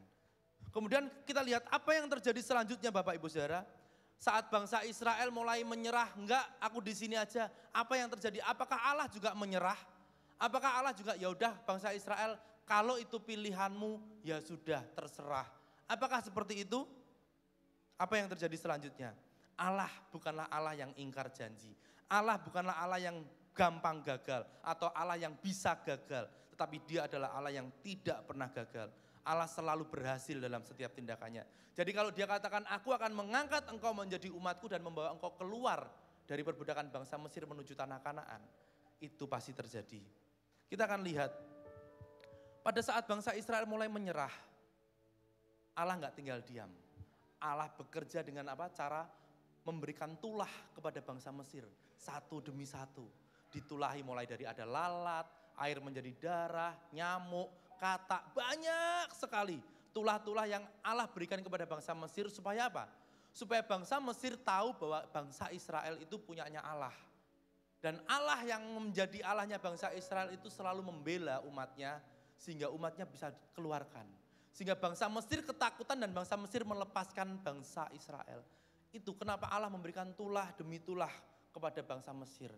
Speaker 3: Kemudian kita lihat apa yang terjadi selanjutnya Bapak Ibu Saudara. Saat bangsa Israel mulai menyerah, enggak aku di sini aja. Apa yang terjadi? Apakah Allah juga menyerah? Apakah Allah juga ya udah bangsa Israel kalau itu pilihanmu ya sudah terserah. Apakah seperti itu? Apa yang terjadi selanjutnya? Allah bukanlah Allah yang ingkar janji. Allah bukanlah Allah yang gampang gagal atau Allah yang bisa gagal. Tetapi dia adalah Allah yang tidak pernah gagal. Allah selalu berhasil dalam setiap tindakannya. Jadi kalau dia katakan aku akan mengangkat engkau menjadi umatku dan membawa engkau keluar dari perbudakan bangsa Mesir menuju tanah Kanaan. Itu pasti terjadi. Kita akan lihat pada saat bangsa Israel mulai menyerah, Allah nggak tinggal diam. Allah bekerja dengan apa? Cara memberikan tulah kepada bangsa Mesir. Satu demi satu. Ditulahi mulai dari ada lalat, air menjadi darah, nyamuk, katak, banyak sekali. Tulah-tulah yang Allah berikan kepada bangsa Mesir supaya apa? Supaya bangsa Mesir tahu bahwa bangsa Israel itu punyanya Allah. Dan Allah yang menjadi Allahnya bangsa Israel itu selalu membela umatnya sehingga umatnya bisa dikeluarkan. Sehingga bangsa Mesir ketakutan dan bangsa Mesir melepaskan bangsa Israel. Itu kenapa Allah memberikan tulah demi tulah kepada bangsa Mesir.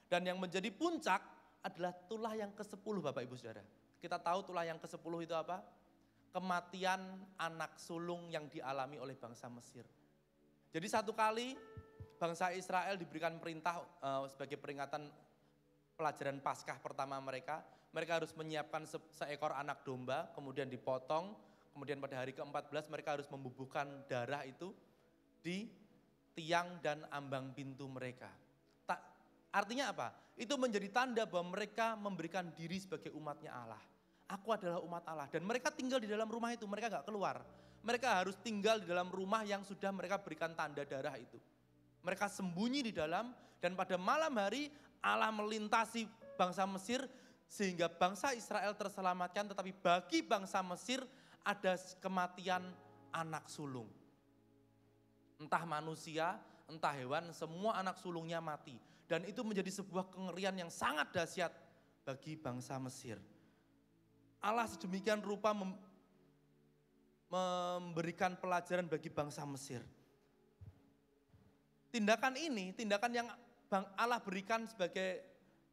Speaker 3: Dan yang menjadi puncak adalah tulah yang ke-10 Bapak Ibu Saudara. Kita tahu tulah yang ke-10 itu apa? Kematian anak sulung yang dialami oleh bangsa Mesir. Jadi satu kali bangsa Israel diberikan perintah sebagai peringatan pelajaran Paskah pertama mereka. Mereka harus menyiapkan seekor anak domba, kemudian dipotong. Kemudian pada hari ke-14 mereka harus membubuhkan darah itu di tiang dan ambang pintu mereka. Artinya apa? Itu menjadi tanda bahwa mereka memberikan diri sebagai umatnya Allah. Aku adalah umat Allah. Dan mereka tinggal di dalam rumah itu, mereka gak keluar. Mereka harus tinggal di dalam rumah yang sudah mereka berikan tanda darah itu. Mereka sembunyi di dalam dan pada malam hari Allah melintasi bangsa Mesir sehingga bangsa Israel terselamatkan, tetapi bagi bangsa Mesir ada kematian anak sulung. Entah manusia, entah hewan, semua anak sulungnya mati. Dan itu menjadi sebuah kengerian yang sangat dahsyat bagi bangsa Mesir. Allah sedemikian rupa memberikan pelajaran bagi bangsa Mesir. Tindakan ini, tindakan yang Allah berikan sebagai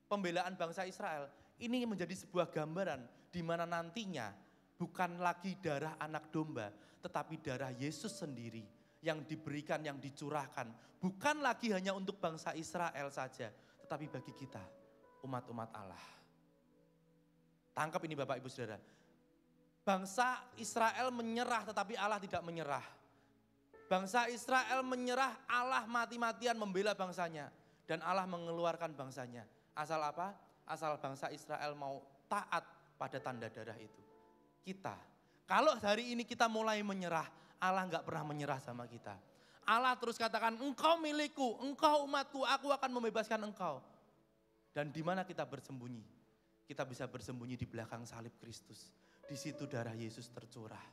Speaker 3: pembelaan bangsa Israel, ini menjadi sebuah gambaran di mana nantinya bukan lagi darah anak domba, tetapi darah Yesus sendiri yang diberikan, yang dicurahkan. Bukan lagi hanya untuk bangsa Israel saja, tetapi bagi kita, umat-umat Allah. Tangkap ini Bapak Ibu Saudara. Bangsa Israel menyerah tetapi Allah tidak menyerah. Bangsa Israel menyerah, Allah mati-matian membela bangsanya. Dan Allah mengeluarkan bangsanya. Asal apa? Asal bangsa Israel mau taat pada tanda darah itu. Kita, kalau hari ini kita mulai menyerah, Allah gak pernah menyerah sama kita. Allah terus katakan, engkau milikku, engkau umatku, aku akan membebaskan engkau. Dan di mana kita bersembunyi? Kita bisa bersembunyi di belakang salib Kristus. Di situ darah Yesus tercurah.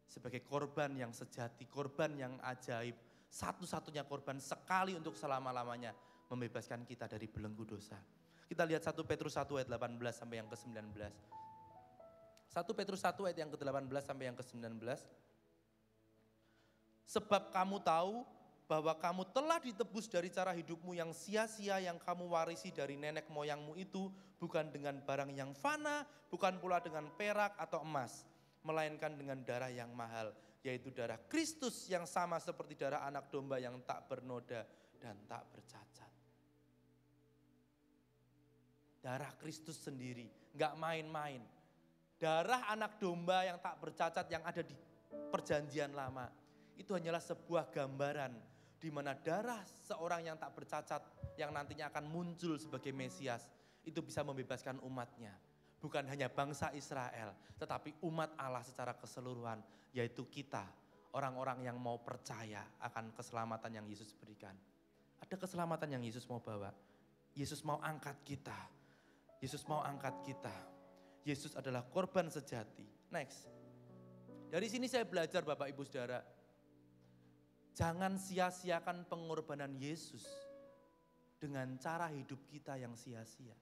Speaker 3: Sebagai korban yang sejati, korban yang ajaib. Satu-satunya korban sekali untuk selama-lamanya membebaskan kita dari belenggu dosa. Kita lihat 1 Petrus 1 ayat 18 sampai yang ke-19. 1 Petrus 1 ayat yang ke-18 sampai yang ke-19. Sebab kamu tahu bahwa kamu telah ditebus dari cara hidupmu yang sia-sia yang kamu warisi dari nenek moyangmu itu, bukan dengan barang yang fana, bukan pula dengan perak atau emas, melainkan dengan darah yang mahal, yaitu darah Kristus yang sama seperti darah anak domba yang tak bernoda dan tak bercacat. Darah Kristus sendiri, gak main-main. Darah anak domba yang tak bercacat yang ada di perjanjian lama, itu hanyalah sebuah gambaran di mana darah seorang yang tak bercacat yang nantinya akan muncul sebagai Mesias, itu bisa membebaskan umatnya. Bukan hanya bangsa Israel, tetapi umat Allah secara keseluruhan, yaitu kita, orang-orang yang mau percaya akan keselamatan yang Yesus berikan. Ada keselamatan yang Yesus mau bawa. Yesus mau angkat kita. Yesus mau angkat kita. Yesus adalah korban sejati. Next. Dari sini saya belajar Bapak Ibu Saudara, jangan sia-siakan pengorbanan Yesus dengan cara hidup kita yang sia-sia.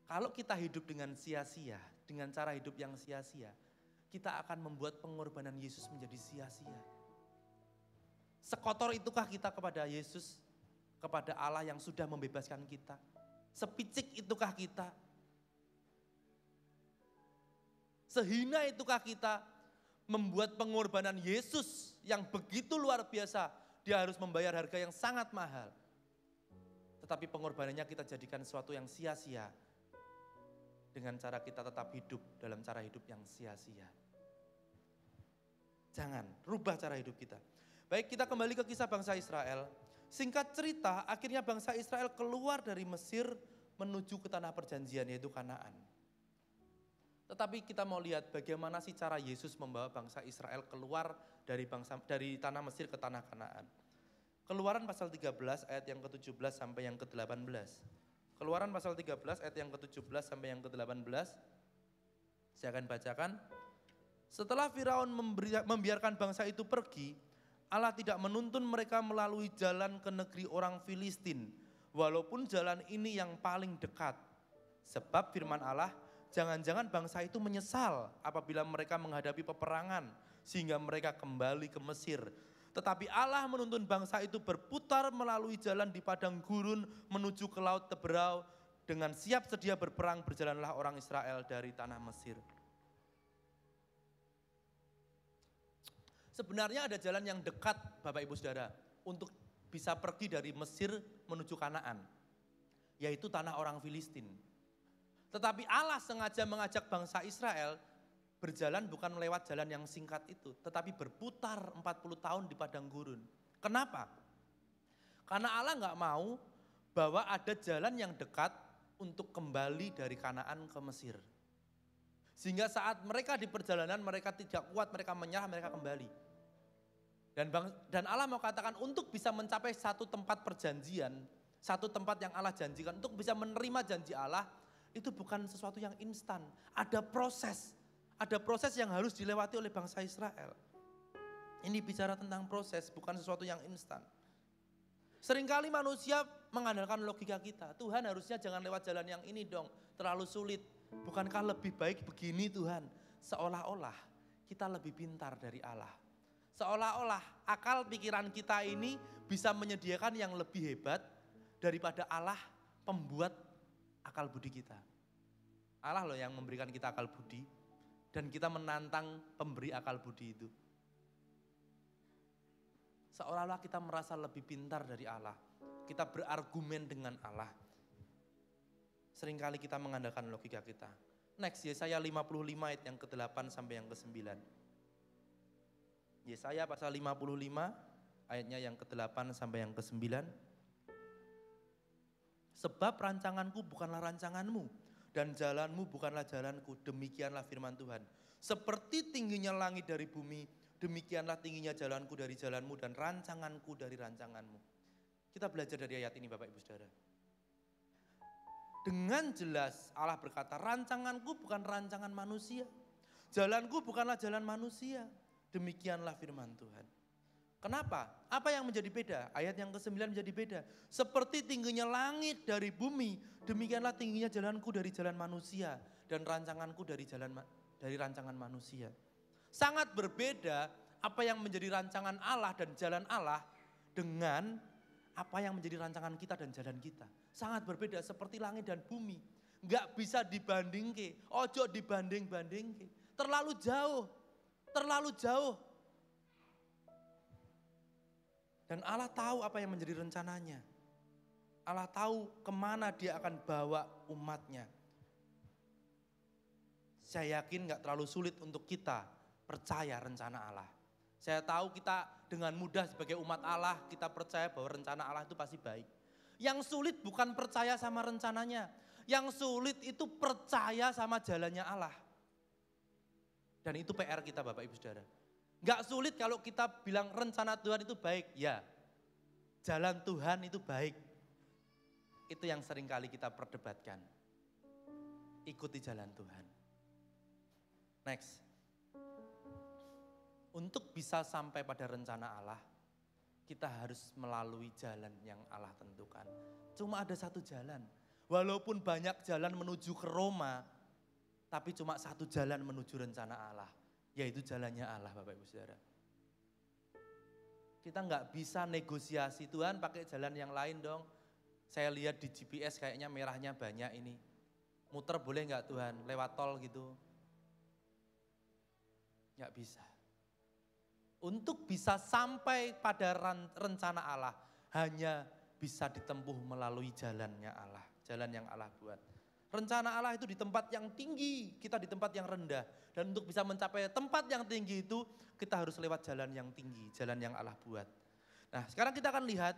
Speaker 3: Kalau kita hidup dengan sia-sia, dengan cara hidup yang sia-sia, kita akan membuat pengorbanan Yesus menjadi sia-sia. Sekotor itukah kita kepada Yesus, kepada Allah yang sudah membebaskan kita? Sepicik itukah kita? Sehina itukah kita membuat pengorbanan Yesus yang begitu luar biasa? Dia harus membayar harga yang sangat mahal. Tetapi pengorbanannya kita jadikan sesuatu yang sia-sia. Dengan cara kita tetap hidup dalam cara hidup yang sia-sia. Jangan rubah cara hidup kita. Baik, kita kembali ke kisah bangsa Israel. Singkat cerita, akhirnya bangsa Israel keluar dari Mesir menuju ke tanah perjanjian, yaitu Kanaan. Tetapi kita mau lihat bagaimana sih cara Yesus membawa bangsa Israel keluar dari tanah Mesir ke tanah Kanaan. Keluaran pasal 13 ayat yang ke-17 sampai yang ke-18. Keluaran pasal 13 ayat yang ke-17 sampai yang ke-18. Saya akan bacakan. Setelah Firaun membiarkan bangsa itu pergi, Allah tidak menuntun mereka melalui jalan ke negeri orang Filistin, walaupun jalan ini yang paling dekat. Sebab firman Allah, jangan-jangan bangsa itu menyesal apabila mereka menghadapi peperangan, sehingga mereka kembali ke Mesir. Tetapi Allah menuntun bangsa itu berputar melalui jalan di padang gurun menuju ke laut Teberau. Dengan siap sedia berperang berjalanlah orang Israel dari tanah Mesir. Sebenarnya ada jalan yang dekat Bapak Ibu Saudara untuk bisa pergi dari Mesir menuju Kanaan, yaitu tanah orang Filistin. Tetapi Allah sengaja mengajak bangsa Israel berjalan bukan lewat jalan yang singkat itu, tetapi berputar 40 tahun di padang gurun. Kenapa? Karena Allah gak mau bahwa ada jalan yang dekat untuk kembali dari Kanaan ke Mesir. Sehingga saat mereka di perjalanan mereka tidak kuat, mereka menyerah, mereka kembali. Dan Allah mau katakan untuk bisa mencapai satu tempat perjanjian, satu tempat yang Allah janjikan, untuk bisa menerima janji Allah, itu bukan sesuatu yang instan. Ada proses yang harus dilewati oleh bangsa Israel. Ini bicara tentang proses, bukan sesuatu yang instan. Seringkali manusia mengandalkan logika kita. Tuhan harusnya jangan lewat jalan yang ini dong, terlalu sulit. Bukankah lebih baik begini Tuhan? Seolah-olah kita lebih pintar dari Allah. Seolah-olah akal pikiran kita ini bisa menyediakan yang lebih hebat daripada Allah pembuat akal budi kita. Allah loh yang memberikan kita akal budi. Dan kita menantang pemberi akal budi itu. Seolah-olah kita merasa lebih pintar dari Allah. Kita berargumen dengan Allah. Seringkali kita mengandalkan logika kita. Next, Yesaya 55 ayat yang ke-8 sampai yang ke-9. Yesaya pasal 55 ayatnya yang ke-8 sampai yang ke-9. Sebab rancanganku bukanlah rancanganmu, dan jalanmu bukanlah jalanku, demikianlah firman Tuhan. Seperti tingginya langit dari bumi, demikianlah tingginya jalanku dari jalanmu dan rancanganku dari rancanganmu. Kita belajar dari ayat ini Bapak Ibu Saudara. Dengan jelas Allah berkata, rancanganku bukan rancangan manusia, jalanku bukanlah jalan manusia, demikianlah firman Tuhan. Kenapa? Apa yang menjadi beda? Ayat yang ke-9 menjadi beda. Seperti tingginya langit dari bumi, demikianlah tingginya jalanku dari jalan manusia dan rancanganku dari rancangan manusia. Sangat berbeda apa yang menjadi rancangan Allah dan jalan Allah dengan apa yang menjadi rancangan kita dan jalan kita. Sangat berbeda seperti langit dan bumi. Enggak bisa dibandingke, ojo dibanding-bandingke. Terlalu jauh. Dan Allah tahu apa yang menjadi rencananya. Allah tahu kemana dia akan bawa umatnya. Saya yakin gak terlalu sulit untuk kita percaya rencana Allah. Saya tahu kita dengan mudah sebagai umat Allah, kita percaya bahwa rencana Allah itu pasti baik. Yang sulit bukan percaya sama rencananya. Yang sulit itu percaya sama jalannya Allah. Dan itu PR kita Bapak Ibu Saudara. Gak sulit kalau kita bilang rencana Tuhan itu baik. Ya, jalan Tuhan itu baik. Itu yang sering kali kita perdebatkan. Ikuti jalan Tuhan. Next. Untuk bisa sampai pada rencana Allah, kita harus melalui jalan yang Allah tentukan. Cuma ada satu jalan. Walaupun banyak jalan menuju ke Roma, tapi cuma satu jalan menuju rencana Allah. Yaitu jalannya Allah Bapak Ibu Saudara. Kita nggak bisa negosiasi Tuhan pakai jalan yang lain dong. Saya lihat di GPS kayaknya merahnya banyak ini. Muter boleh nggak Tuhan lewat tol gitu? Nggak bisa. Untuk bisa sampai pada rencana Allah hanya bisa ditempuh melalui jalannya Allah. Jalan yang Allah buat. Rencana Allah itu di tempat yang tinggi, kita di tempat yang rendah. Dan untuk bisa mencapai tempat yang tinggi itu kita harus lewat jalan yang tinggi, jalan yang Allah buat. Nah sekarang kita akan lihat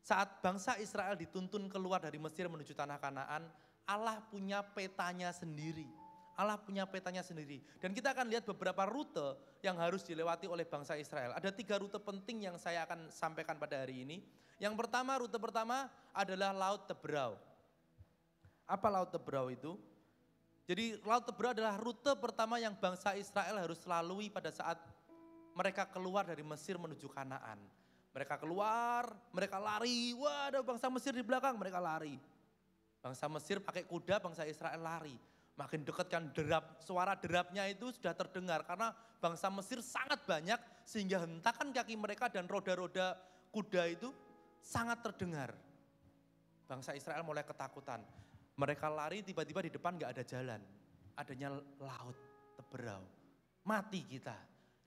Speaker 3: saat bangsa Israel dituntun keluar dari Mesir menuju tanah Kanaan, Allah punya petanya sendiri. Allah punya petanya sendiri. Dan kita akan lihat beberapa rute yang harus dilewati oleh bangsa Israel. Ada 3 rute penting yang saya akan sampaikan pada hari ini. Yang pertama, rute pertama adalah Laut Teberau. Apa Laut Teberau itu? Jadi Laut Teberau adalah rute pertama yang bangsa Israel harus lalui pada saat mereka keluar dari Mesir menuju Kanaan. Mereka keluar, mereka lari. Wah, ada bangsa Mesir di belakang, mereka lari. Bangsa Mesir pakai kuda, bangsa Israel lari. Makin dekat kan suara derapnya itu sudah terdengar karena bangsa Mesir sangat banyak sehingga hentakan kaki mereka dan roda-roda kuda itu sangat terdengar. Bangsa Israel mulai ketakutan. Mereka lari tiba-tiba di depan gak ada jalan. Adanya Laut Teberau. Mati kita.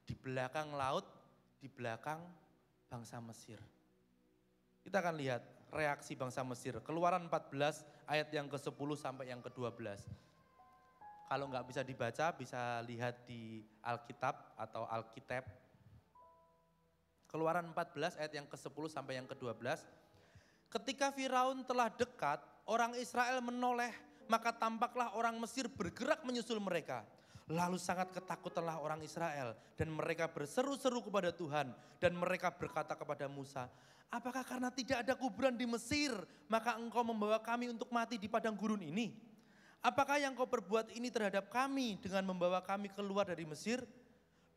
Speaker 3: Di belakang laut, di belakang bangsa Mesir. Kita akan lihat reaksi bangsa Mesir. Keluaran 14 ayat yang ke-10 sampai yang ke-12. Kalau nggak bisa dibaca, bisa lihat di Alkitab atau Alkitab. Keluaran 14 ayat yang ke-10 sampai yang ke-12. Ketika Firaun telah dekat, orang Israel menoleh, maka tampaklah orang Mesir bergerak menyusul mereka. Lalu sangat ketakutanlah orang Israel dan mereka berseru-seru kepada Tuhan. Dan mereka berkata kepada Musa, apakah karena tidak ada kuburan di Mesir, maka engkau membawa kami untuk mati di padang gurun ini? Apakah yang kau perbuat ini terhadap kami dengan membawa kami keluar dari Mesir?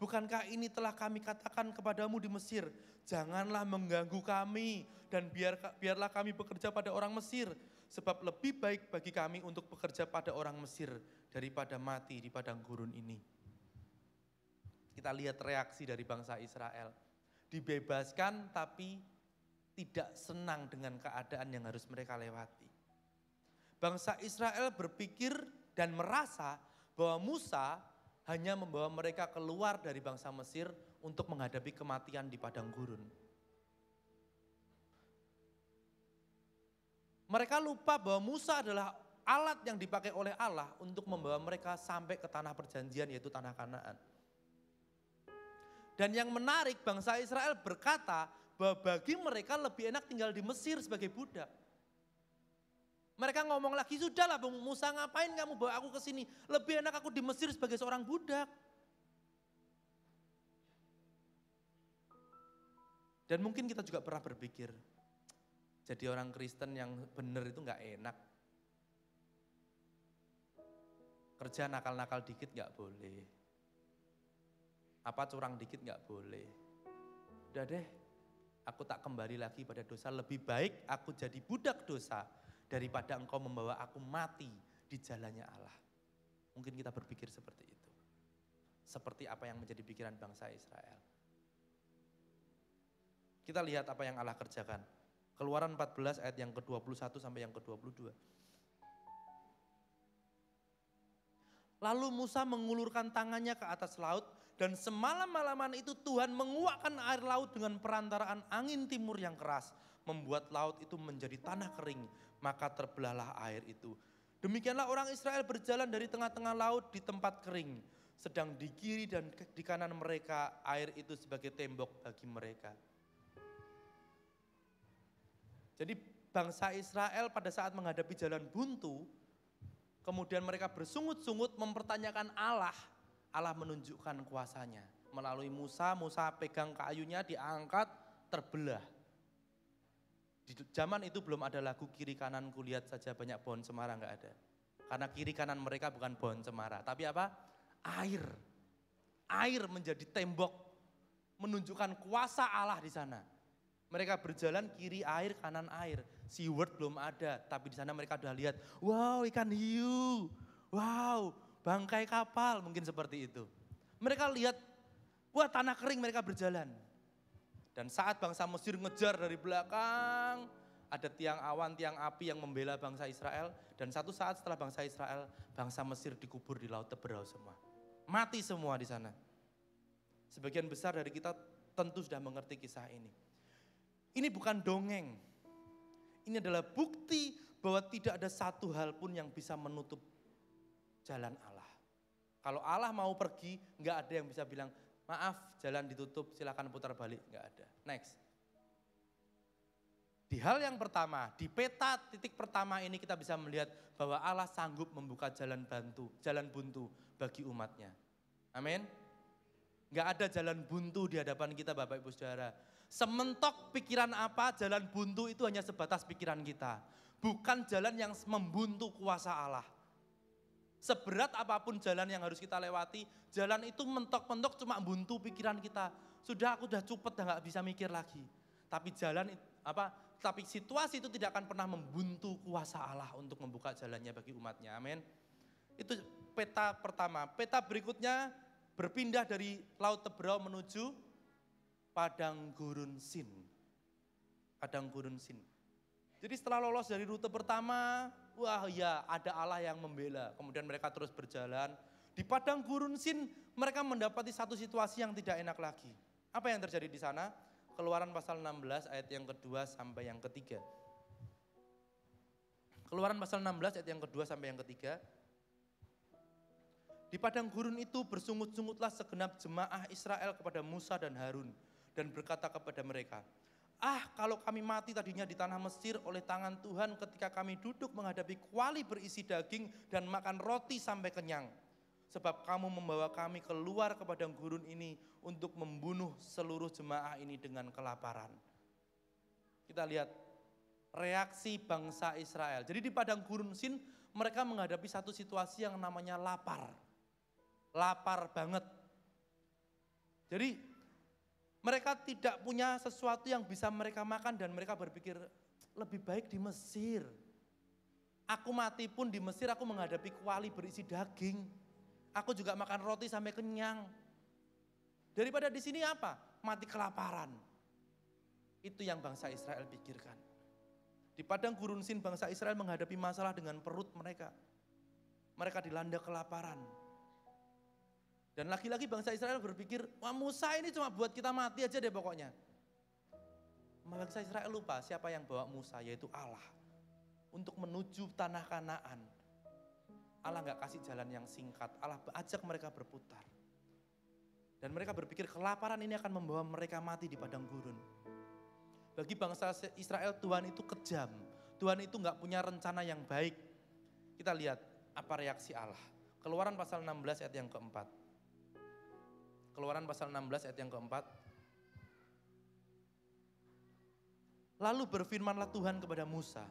Speaker 3: Bukankah ini telah kami katakan kepadamu di Mesir, janganlah mengganggu kami dan biarlah kami bekerja pada orang Mesir. Sebab lebih baik bagi kami untuk bekerja pada orang Mesir daripada mati di padang gurun ini. Kita lihat reaksi dari bangsa Israel. Dibebaskan tapi tidak senang dengan keadaan yang harus mereka lewati. Bangsa Israel berpikir dan merasa bahwa Musa hanya membawa mereka keluar dari bangsa Mesir untuk menghadapi kematian di padang gurun. Mereka lupa bahwa Musa adalah alat yang dipakai oleh Allah untuk membawa mereka sampai ke tanah perjanjian yaitu tanah Kanaan. Dan yang menarik bangsa Israel berkata bahwa bagi mereka lebih enak tinggal di Mesir sebagai budak. Mereka ngomong lagi, sudahlah Bung Musa ngapain kamu bawa aku ke sini? Lebih enak aku di Mesir sebagai seorang budak. Dan mungkin kita juga pernah berpikir, jadi orang Kristen yang benar itu gak enak. Kerja nakal-nakal dikit gak boleh. Apa curang dikit gak boleh. Udah deh, aku tak kembali lagi pada dosa. Lebih baik aku jadi budak dosa daripada engkau membawa aku mati di jalannya Allah. Mungkin kita berpikir seperti itu. Seperti apa yang menjadi pikiran bangsa Israel. Kita lihat apa yang Allah kerjakan. Keluaran 14 ayat yang ke-21 sampai yang ke-22. Lalu Musa mengulurkan tangannya ke atas laut Dan semalam-malaman itu Tuhan menguakkan air laut dengan perantaraan angin timur yang keras. Membuat laut itu menjadi tanah kering, maka terbelahlah air itu. Demikianlah orang Israel berjalan dari tengah-tengah laut di tempat kering. Sedang di kiri dan di kanan mereka air itu sebagai tembok bagi mereka. Jadi bangsa Israel pada saat menghadapi jalan buntu, kemudian mereka bersungut-sungut mempertanyakan Allah. Allah menunjukkan kuasanya. Melalui Musa pegang kayunya diangkat, terbelah. Di zaman itu belum ada lagu kiri kanan kulihat saja banyak pohon cemara, enggak ada. Karena kiri kanan mereka bukan pohon cemara, tapi apa? Air. Air menjadi tembok, menunjukkan kuasa Allah di sana. Mereka berjalan kiri air, kanan air. Seaward belum ada, tapi di sana mereka sudah lihat, wow ikan hiu, wow bangkai kapal, mungkin seperti itu. Mereka lihat, wah tanah kering, mereka berjalan. Dan saat bangsa Mesir ngejar dari belakang, ada tiang awan, tiang api yang membela bangsa Israel. Dan satu saat setelah bangsa Israel, bangsa Mesir dikubur di laut Teberau semua. Mati semua di sana. Sebagian besar dari kita tentu sudah mengerti kisah ini. Ini bukan dongeng. Ini adalah bukti bahwa tidak ada satu hal pun yang bisa menutup jalan Allah. Kalau Allah mau pergi, nggak ada yang bisa bilang, maaf jalan ditutup, silakan putar balik, nggak ada. Next. Di hal yang pertama, di peta titik pertama ini kita bisa melihat bahwa Allah sanggup membuka jalan buntu bagi umatnya. Amin. Nggak ada jalan buntu di hadapan kita Bapak Ibu Saudara. Sementok pikiran apa, jalan buntu itu hanya sebatas pikiran kita. Bukan jalan yang membuntu kuasa Allah. Seberat apapun jalan yang harus kita lewati, jalan itu mentok-mentok cuma buntu pikiran kita. Aku udah cupet, udah gak bisa mikir lagi. Tapi tapi situasi itu tidak akan pernah membuntu kuasa Allah untuk membuka jalannya bagi umatnya. Amin. Itu peta pertama. Peta berikutnya berpindah dari Laut Teberau menuju Padang Gurun Sin. Padang Gurun Sin. Jadi setelah lolos dari rute pertama, wah ya ada Allah yang membela. Kemudian mereka terus berjalan. Di Padang Gurun Sin mereka mendapati satu situasi yang tidak enak lagi. Apa yang terjadi di sana? Keluaran pasal 16 ayat yang kedua sampai yang ketiga. Keluaran pasal 16 ayat yang kedua sampai yang ketiga. Di padang gurun itu bersungut-sungutlah segenap jemaah Israel kepada Musa dan Harun. Dan berkata kepada mereka, kalau kami mati tadinya di tanah Mesir oleh tangan Tuhan ketika kami duduk menghadapi kuali berisi daging dan makan roti sampai kenyang. Sebab kamu membawa kami keluar ke padang gurun ini untuk membunuh seluruh jemaah ini dengan kelaparan. Kita lihat reaksi bangsa Israel. Jadi di padang gurun Sin mereka menghadapi satu situasi yang namanya lapar. Lapar banget. Jadi mereka tidak punya sesuatu yang bisa mereka makan dan mereka berpikir lebih baik di Mesir. Aku mati pun di Mesir aku menghadapi kuali berisi daging. Aku juga makan roti sampai kenyang. Daripada di sini apa? Mati kelaparan. Itu yang bangsa Israel pikirkan. Di padang gurun Sin bangsa Israel menghadapi masalah dengan perut mereka. Mereka dilanda kelaparan. Dan lagi-lagi bangsa Israel berpikir, wah Musa ini cuma buat kita mati aja deh pokoknya. Bangsa Israel lupa siapa yang bawa Musa, yaitu Allah. Untuk menuju tanah Kanaan. Allah gak kasih jalan yang singkat, Allah ajak mereka berputar. Dan mereka berpikir kelaparan ini akan membawa mereka mati di padang gurun. Bagi bangsa Israel Tuhan itu kejam, Tuhan itu gak punya rencana yang baik. Kita lihat apa reaksi Allah. Keluaran pasal 16 ayat yang keempat. Keluaran pasal 16 ayat yang keempat. Lalu berfirmanlah Tuhan kepada Musa,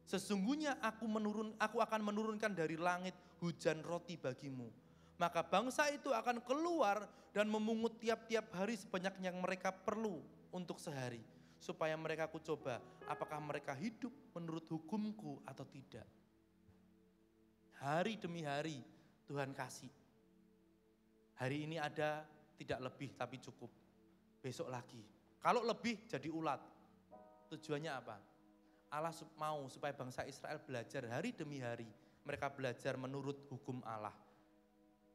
Speaker 3: sesungguhnya aku akan menurunkan dari langit hujan roti bagimu. Maka bangsa itu akan keluar dan memungut tiap-tiap hari sebanyak yang mereka perlu untuk sehari. Supaya mereka kucoba apakah mereka hidup menurut hukumku atau tidak. Hari demi hari Tuhan kasih. Hari ini ada tidak lebih tapi cukup. Besok lagi. Kalau lebih jadi ulat. Tujuannya apa? Allah mau supaya bangsa Israel belajar hari demi hari. Mereka belajar menurut hukum Allah.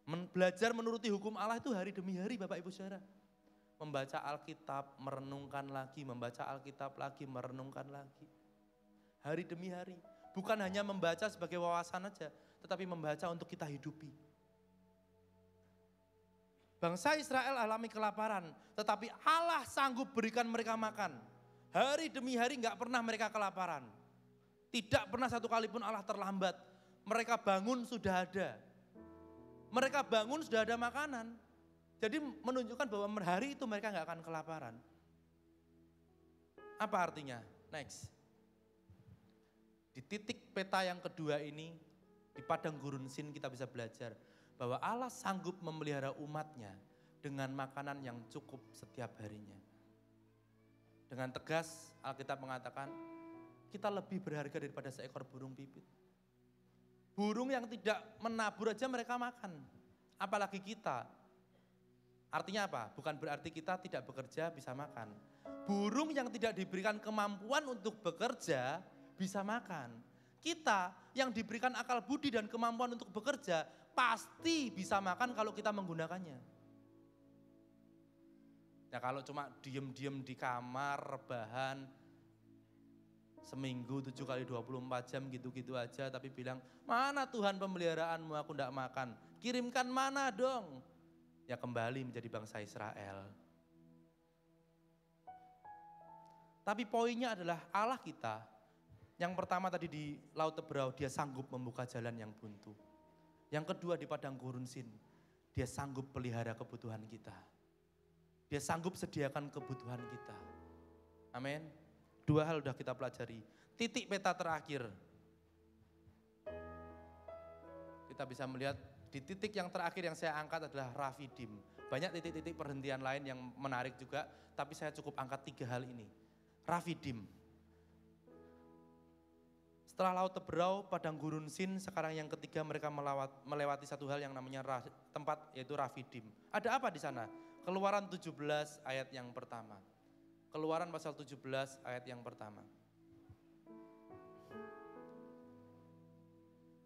Speaker 3: Belajar menuruti hukum Allah itu hari demi hari Bapak Ibu Saudara. Membaca Alkitab, merenungkan lagi, membaca Alkitab lagi, merenungkan lagi. Hari demi hari. Bukan hanya membaca sebagai wawasan aja, tetapi membaca untuk kita hidupi. Bangsa Israel alami kelaparan, tetapi Allah sanggup berikan mereka makan. Hari demi hari gak pernah mereka kelaparan. Tidak pernah satu kali pun Allah terlambat. Mereka bangun sudah ada. Mereka bangun sudah ada makanan. Jadi menunjukkan bahwa hari itu mereka gak akan kelaparan. Apa artinya? Next. Di titik peta yang kedua ini, di padang gurun Sin kita bisa belajar bahwa Allah sanggup memelihara umatnya dengan makanan yang cukup setiap harinya. Dengan tegas Alkitab mengatakan, kita lebih berharga daripada seekor burung pipit. Burung yang tidak menabur aja mereka makan, apalagi kita. Artinya apa? Bukan berarti kita tidak bekerja bisa makan. Burung yang tidak diberikan kemampuan untuk bekerja bisa makan. Kita yang diberikan akal budi dan kemampuan untuk bekerja pasti bisa makan kalau kita menggunakannya. Ya kalau cuma diem-diem di kamar, rebahan, seminggu 7 kali 24 jam gitu-gitu aja tapi bilang, mana Tuhan pemeliharaanmu aku tidak makan, kirimkan mana dong. Ya kembali menjadi bangsa Israel. Tapi poinnya adalah Allah kita, yang pertama tadi di Laut Teberau, dia sanggup membuka jalan yang buntu. Yang kedua di padang gurun Sin, dia sanggup pelihara kebutuhan kita. Dia sanggup sediakan kebutuhan kita. Amin. 2 hal sudah kita pelajari. Titik peta terakhir. Kita bisa melihat di titik yang terakhir yang saya angkat adalah Rafidim. Banyak titik-titik perhentian lain yang menarik juga, tapi saya cukup angkat 3 hal ini. Rafidim. Setelah Laut Teberau, padang gurun Sin, sekarang yang ketiga mereka melewati satu hal yang namanya tempat, yaitu Rafidim. Ada apa di sana? Keluaran 17 ayat yang pertama. Keluaran pasal 17 ayat yang pertama.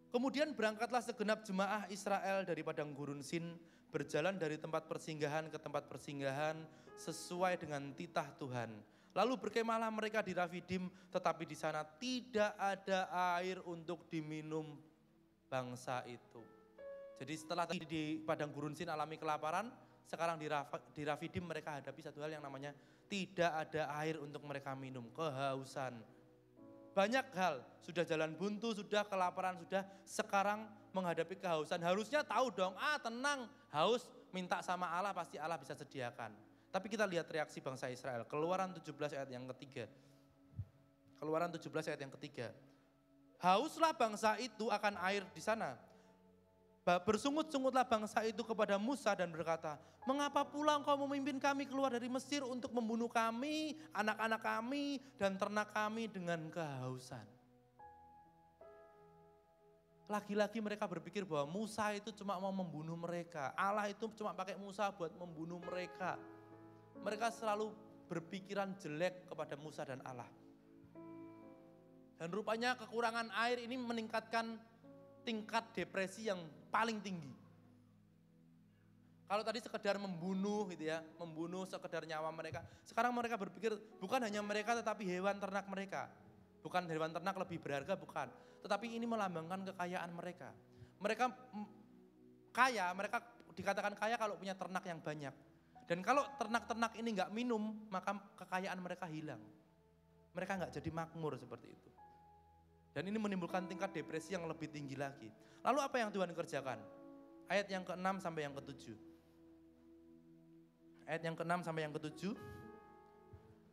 Speaker 3: Kemudian berangkatlah segenap jemaah Israel dari padang gurun Sin, berjalan dari tempat persinggahan ke tempat persinggahan sesuai dengan titah Tuhan. Lalu berkemahlah mereka di Rafidim, tetapi di sana tidak ada air untuk diminum bangsa itu. Jadi setelah tadi di padang gurun Sin alami kelaparan, sekarang di Rafidim mereka hadapi satu hal yang namanya tidak ada air untuk mereka minum, kehausan. Banyak hal, sudah jalan buntu, sudah kelaparan, sudah sekarang menghadapi kehausan. Harusnya tahu dong, tenang, haus, minta sama Allah, pasti Allah bisa sediakan. Tapi kita lihat reaksi bangsa Israel, Keluaran 17 ayat yang ketiga. Keluaran 17 ayat yang ketiga. Hauslah bangsa itu akan air di sana. Bersungut-sungutlah bangsa itu kepada Musa dan berkata, mengapa pula engkau memimpin kami keluar dari Mesir untuk membunuh kami, anak-anak kami, dan ternak kami dengan kehausan. Lagi-lagi mereka berpikir bahwa Musa itu cuma mau membunuh mereka. Allah itu cuma pakai Musa buat membunuh mereka. Mereka selalu berpikiran jelek kepada Musa dan Allah. Dan rupanya kekurangan air ini meningkatkan tingkat depresi yang paling tinggi. Kalau tadi sekedar membunuh gitu ya, membunuh sekedar nyawa mereka. Sekarang mereka berpikir bukan hanya mereka tetapi hewan ternak mereka. Bukan hewan ternak lebih berharga, bukan. Tetapi ini melambangkan kekayaan mereka. Mereka kaya, mereka dikatakan kaya kalau punya ternak yang banyak. Dan kalau ternak-ternak ini enggak minum, maka kekayaan mereka hilang. Mereka enggak jadi makmur seperti itu. Dan ini menimbulkan tingkat depresi yang lebih tinggi lagi. Lalu apa yang Tuhan kerjakan? Ayat yang ke-6 sampai yang ke-7. Ayat yang ke-6 sampai yang ke-7.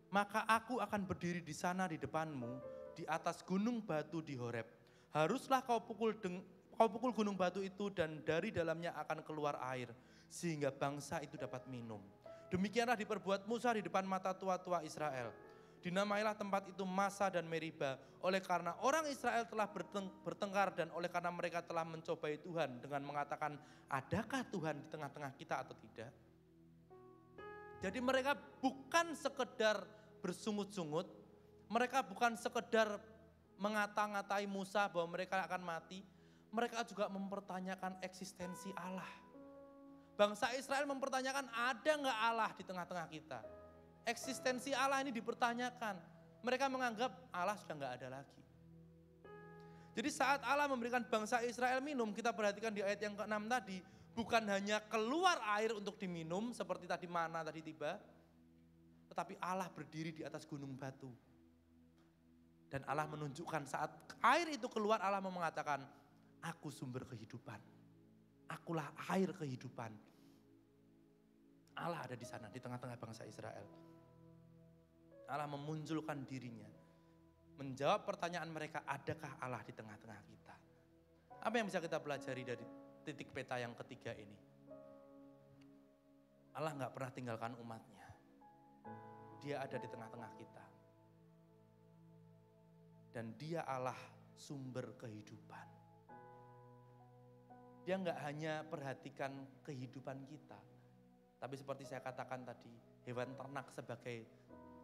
Speaker 3: Maka aku akan berdiri di sana di depanmu, di atas gunung batu di Horeb. Haruslah kau pukul gunung batu itu dan dari dalamnya akan keluar air, sehingga bangsa itu dapat minum. Demikianlah diperbuat Musa di depan mata tua-tua Israel. Dinamailah tempat itu Masa dan Meriba, oleh karena orang Israel telah bertengkar dan oleh karena mereka telah mencobai Tuhan dengan mengatakan, adakah Tuhan di tengah-tengah kita atau tidak? Jadi mereka bukan sekedar bersungut-sungut, mereka bukan sekedar mengata-ngatai Musa bahwa mereka akan mati, mereka juga mempertanyakan eksistensi Allah. Bangsa Israel mempertanyakan, ada nggak Allah di tengah-tengah kita? Eksistensi Allah ini dipertanyakan. Mereka menganggap Allah sudah nggak ada lagi. Jadi saat Allah memberikan bangsa Israel minum, kita perhatikan di ayat yang ke-6 tadi, bukan hanya keluar air untuk diminum seperti tadi mana tadi tiba, tetapi Allah berdiri di atas gunung batu. Dan Allah menunjukkan saat air itu keluar, Allah mengatakan, aku sumber kehidupan. Akulah air kehidupan. Allah ada di sana, di tengah-tengah bangsa Israel. Allah memunculkan dirinya. Menjawab pertanyaan mereka, adakah Allah di tengah-tengah kita? Apa yang bisa kita pelajari dari titik peta yang ketiga ini? Allah gak pernah tinggalkan umatnya. Dia ada di tengah-tengah kita. Dan dia Allah sumber kehidupan. Dia nggak hanya perhatikan kehidupan kita, tapi seperti saya katakan tadi, hewan ternak sebagai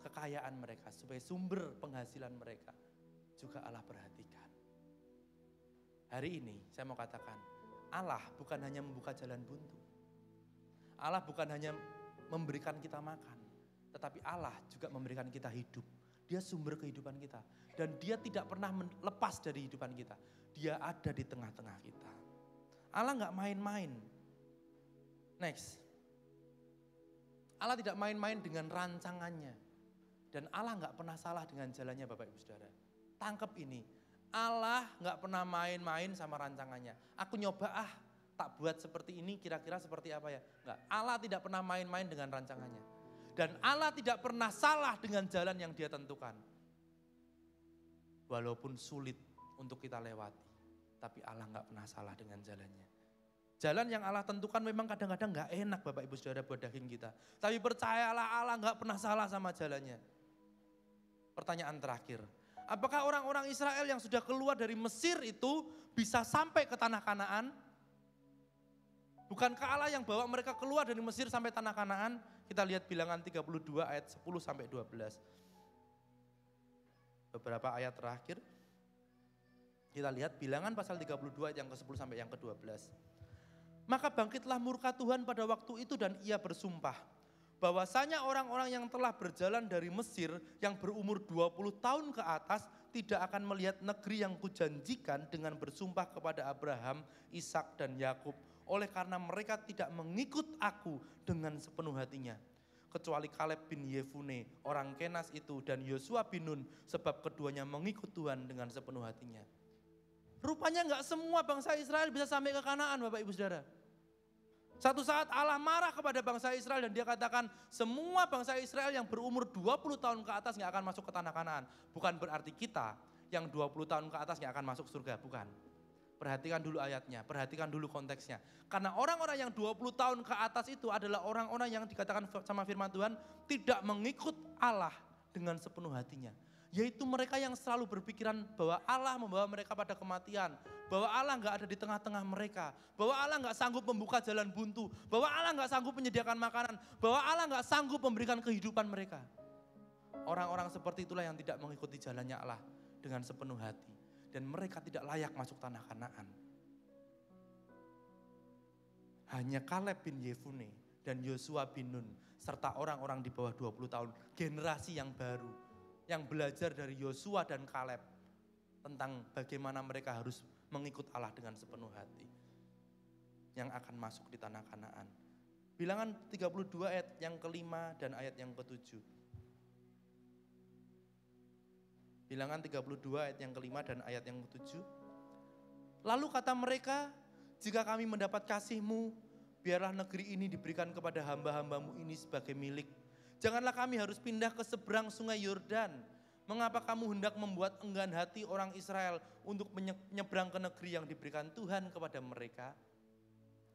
Speaker 3: kekayaan mereka, sebagai sumber penghasilan mereka, juga Allah perhatikan. Hari ini saya mau katakan, Allah bukan hanya membuka jalan buntu. Allah bukan hanya memberikan kita makan, tetapi Allah juga memberikan kita hidup. Dia sumber kehidupan kita. Dan dia tidak pernah lepas dari kehidupan kita. Dia ada di tengah-tengah kita. Allah nggak main-main. Next. Allah tidak main-main dengan rancangannya. Dan Allah nggak pernah salah dengan jalannya Bapak Ibu Saudara. Tangkep ini. Allah nggak pernah main-main sama rancangannya. Aku nyoba tak buat seperti ini kira-kira seperti apa ya. Enggak. Allah tidak pernah main-main dengan rancangannya. Dan Allah tidak pernah salah dengan jalan yang dia tentukan. Walaupun sulit untuk kita lewati. Tapi Allah gak pernah salah dengan jalannya. Jalan yang Allah tentukan memang kadang-kadang gak enak Bapak Ibu Saudara buat daging kita. Tapi percayalah Allah gak pernah salah sama jalannya. Pertanyaan terakhir. Apakah orang-orang Israel yang sudah keluar dari Mesir itu bisa sampai ke tanah Kanaan? Bukankah Allah yang bawa mereka keluar dari Mesir sampai tanah Kanaan? Kita lihat Bilangan 32 ayat 10 sampai 12. Beberapa ayat terakhir. Kita lihat Bilangan pasal 32 ayat yang ke-10 sampai yang ke-12. Maka bangkitlah murka Tuhan pada waktu itu dan ia bersumpah. Bahwasanya orang-orang yang telah berjalan dari Mesir yang berumur 20 tahun ke atas tidak akan melihat negeri yang kujanjikan dengan bersumpah kepada Abraham, Ishak dan Yakub. Oleh karena mereka tidak mengikut aku dengan sepenuh hatinya. Kecuali Kaleb bin Yefune, orang Kenas itu dan Yosua bin Nun sebab keduanya mengikut Tuhan dengan sepenuh hatinya. Rupanya enggak semua bangsa Israel bisa sampai ke Kanaan Bapak Ibu Saudara. Satu saat Allah marah kepada bangsa Israel dan dia katakan semua bangsa Israel yang berumur 20 tahun ke atas enggak akan masuk ke tanah Kanaan. Bukan berarti kita yang 20 tahun ke atas enggak akan masuk surga, bukan. Perhatikan dulu ayatnya, perhatikan dulu konteksnya. Karena orang-orang yang 20 tahun ke atas itu adalah orang-orang yang dikatakan sama firman Tuhan tidak mengikut Allah dengan sepenuh hatinya. Yaitu mereka yang selalu berpikiran bahwa Allah membawa mereka pada kematian. Bahwa Allah gak ada di tengah-tengah mereka. Bahwa Allah gak sanggup membuka jalan buntu. Bahwa Allah gak sanggup menyediakan makanan. Bahwa Allah gak sanggup memberikan kehidupan mereka. Orang-orang seperti itulah yang tidak mengikuti jalannya Allah dengan sepenuh hati. Dan mereka tidak layak masuk tanah Kanaan. Hanya Kaleb bin Yefune dan Yosua bin Nun. Serta orang-orang di bawah 20 tahun. Generasi yang baru. Yang belajar dari Yosua dan Kaleb tentang bagaimana mereka harus mengikut Allah dengan sepenuh hati. Yang akan masuk di tanah Kanaan. Bilangan 32 ayat yang ke-5 dan ayat yang ke-7. Bilangan 32 ayat yang ke-5 dan ayat yang ke-7. Lalu kata mereka, jika kami mendapat kasih-Mu, biarlah negeri ini diberikan kepada hamba-hamba-Mu ini sebagai milik. Janganlah kami harus pindah ke seberang sungai Yordan. Mengapa kamu hendak membuat enggan hati orang Israel untuk menyeberang ke negeri yang diberikan Tuhan kepada mereka?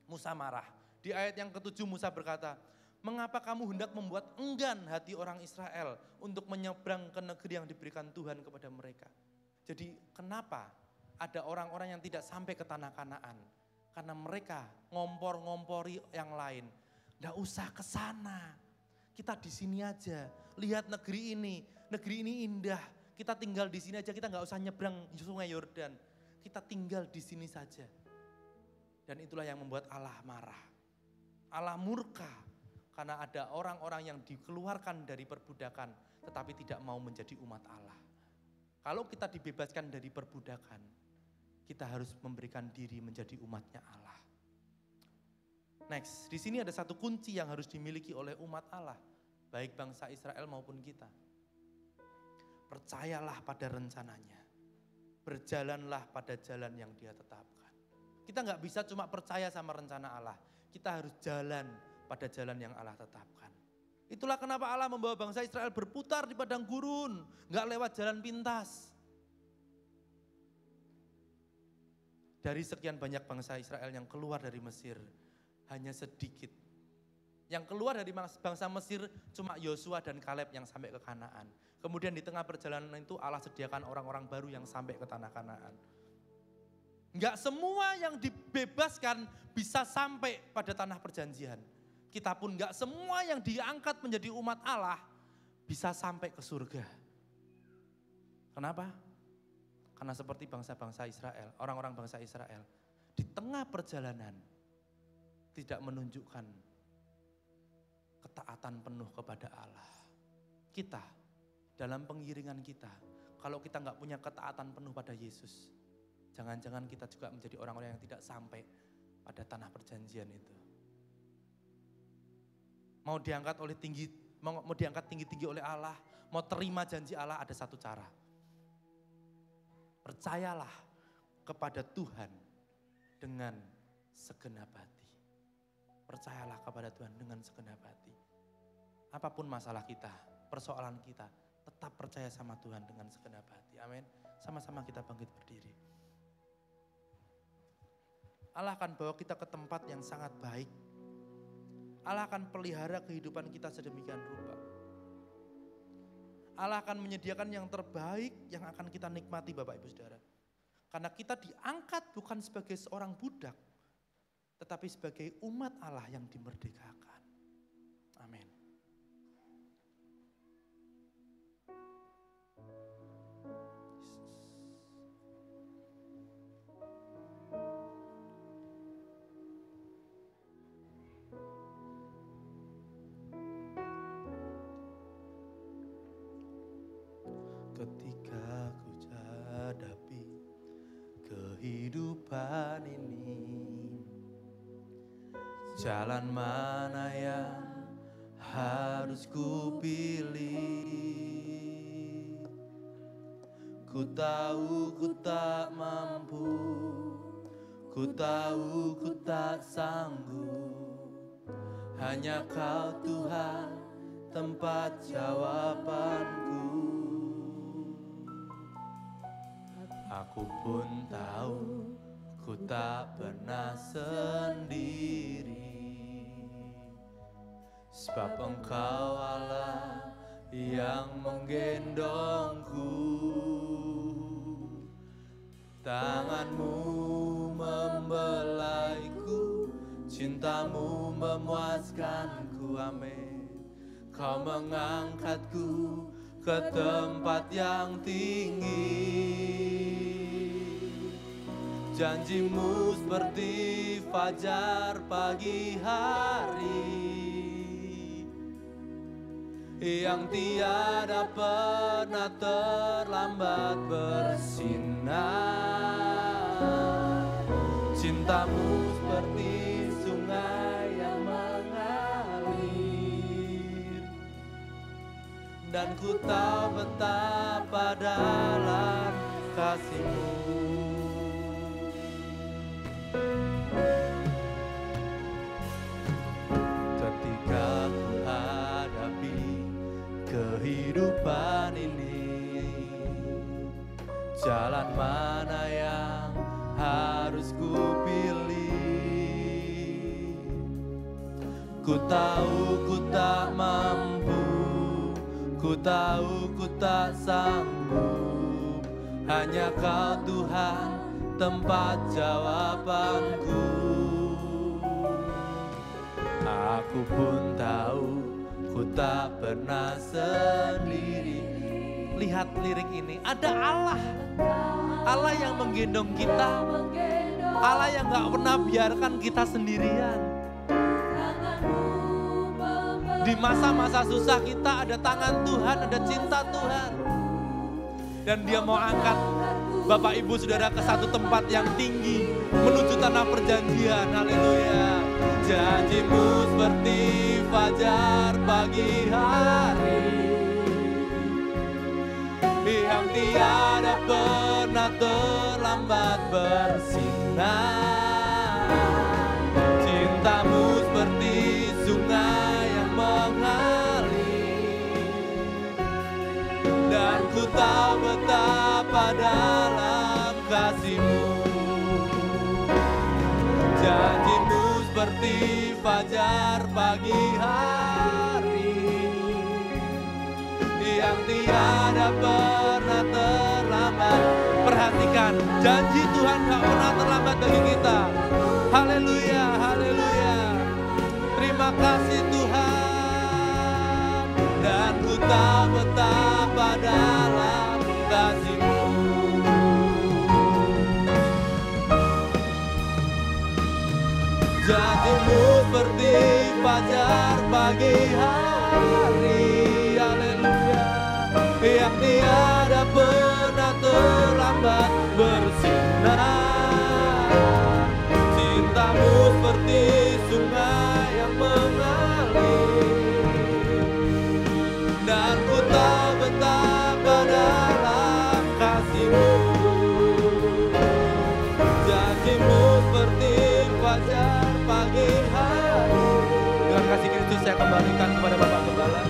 Speaker 3: Musa marah. Di ayat yang ke-7 Musa berkata, mengapa kamu hendak membuat enggan hati orang Israel untuk menyeberang ke negeri yang diberikan Tuhan kepada mereka? Jadi kenapa ada orang-orang yang tidak sampai ke tanah Kanaan? Karena mereka ngompor-ngompori yang lain. Nggak usah ke sana. Kita di sini aja, lihat negeri ini indah. Kita tinggal di sini aja, kita nggak usah nyebrang sungai Yordan. Kita tinggal di sini saja. Dan itulah yang membuat Allah marah. Allah murka karena ada orang-orang yang dikeluarkan dari perbudakan tetapi tidak mau menjadi umat Allah. Kalau kita dibebaskan dari perbudakan, kita harus memberikan diri menjadi umatnya Allah. Next, di sini ada satu kunci yang harus dimiliki oleh umat Allah, baik bangsa Israel maupun kita. Percayalah pada rencananya, berjalanlah pada jalan yang Dia tetapkan. Kita nggak bisa cuma percaya sama rencana Allah, kita harus jalan pada jalan yang Allah tetapkan. Itulah kenapa Allah membawa bangsa Israel berputar di padang gurun, nggak lewat jalan pintas. Dari sekian banyak bangsa Israel yang keluar dari Mesir, hanya sedikit. Yang keluar dari bangsa Mesir cuma Yosua dan Kaleb yang sampai ke Kanaan. Kemudian di tengah perjalanan itu Allah sediakan orang-orang baru yang sampai ke tanah Kanaan. Enggak semua yang dibebaskan bisa sampai pada tanah perjanjian. Kita pun enggak semua yang diangkat menjadi umat Allah bisa sampai ke surga. Kenapa? Karena seperti bangsa-bangsa Israel, orang-orang bangsa Israel, di tengah perjalanan tidak menunjukkan ketaatan penuh kepada Allah. Kita, dalam pengiringan kita, kalau kita nggak punya ketaatan penuh pada Yesus, jangan-jangan kita juga menjadi orang-orang yang tidak sampai pada tanah perjanjian itu. Mau diangkat tinggi-tinggi oleh Allah, mau terima janji Allah, ada satu cara. Percayalah kepada Tuhan dengan segenap hati. Percayalah kepada Tuhan dengan segenap hati. Apapun masalah kita, persoalan kita, tetap percaya sama Tuhan dengan segenap hati. Amin. Sama-sama kita bangkit berdiri. Allah akan bawa kita ke tempat yang sangat baik. Allah akan pelihara kehidupan kita sedemikian rupa. Allah akan menyediakan yang terbaik yang akan kita nikmati Bapak Ibu Saudara. Karena kita diangkat bukan sebagai seorang budak, tetapi sebagai umat Allah yang dimerdekakan. Amin. Ketika ku hadapi kehidupan ini, jalan mana yang harus ku pilih? Ku tahu ku tak mampu, ku tahu ku tak sanggup. Hanya Kau Tuhan tempat jawabanku. Aku pun tahu ku tak pernah sendiri, sebab Engkau Allah yang menggendongku. Tangan-Mu membelaiku, cinta-Mu memuaskanku, amin. Kau mengangkatku ke tempat yang tinggi. Janji-Mu seperti fajar pagi hari, yang tiada pernah terlambat bersinar. Cinta-Mu seperti sungai yang mengalir, dan ku tahu betapa dalam kasih-Mu. Ketika ku hadapi kehidupan ini, jalan mana yang harus ku pilih? Ku tahu ku tak mampu, ku tahu ku tak sanggup. Hanya Kau Tuhan tempat jawabanku. Aku pun tahu ku tak pernah sendiri. Lihat lirik ini, ada Allah. Allah yang menggendong kita. Allah yang gak pernah biarkan kita sendirian. Di masa-masa susah kita ada tangan Tuhan, ada cinta Tuhan. Dan dia mau angkat Bapak Ibu Saudara ke satu tempat yang tinggi, menuju tanah perjanjian. Haleluya. Janjimu seperti fajar pagi hari, yang tiada pernah terlambat bersinar. Cintamu seperti sungai yang mengalir, dan ku tahu betapa dalam kasih-Mu. Janji-Mu seperti fajar pagi hari, yang tiada pernah terlambat. Perhatikan, janji Tuhan gak pernah terlambat bagi kita. Haleluya, haleluya. Terima kasih Tuhan. Dan ku tahu betapa dalam kasih-Mu. Janji-Mu seperti fajar pagi hari, yang tiada pernah terlambat bersinar. Cintamu seperti sungai yang mengalir, dan ku tahu betapa dalam kasih-Mu. Janji-Mu seperti fajar pagi hari. Dengan kasih Kristus saya kembalikan kepada Bapak Gembala.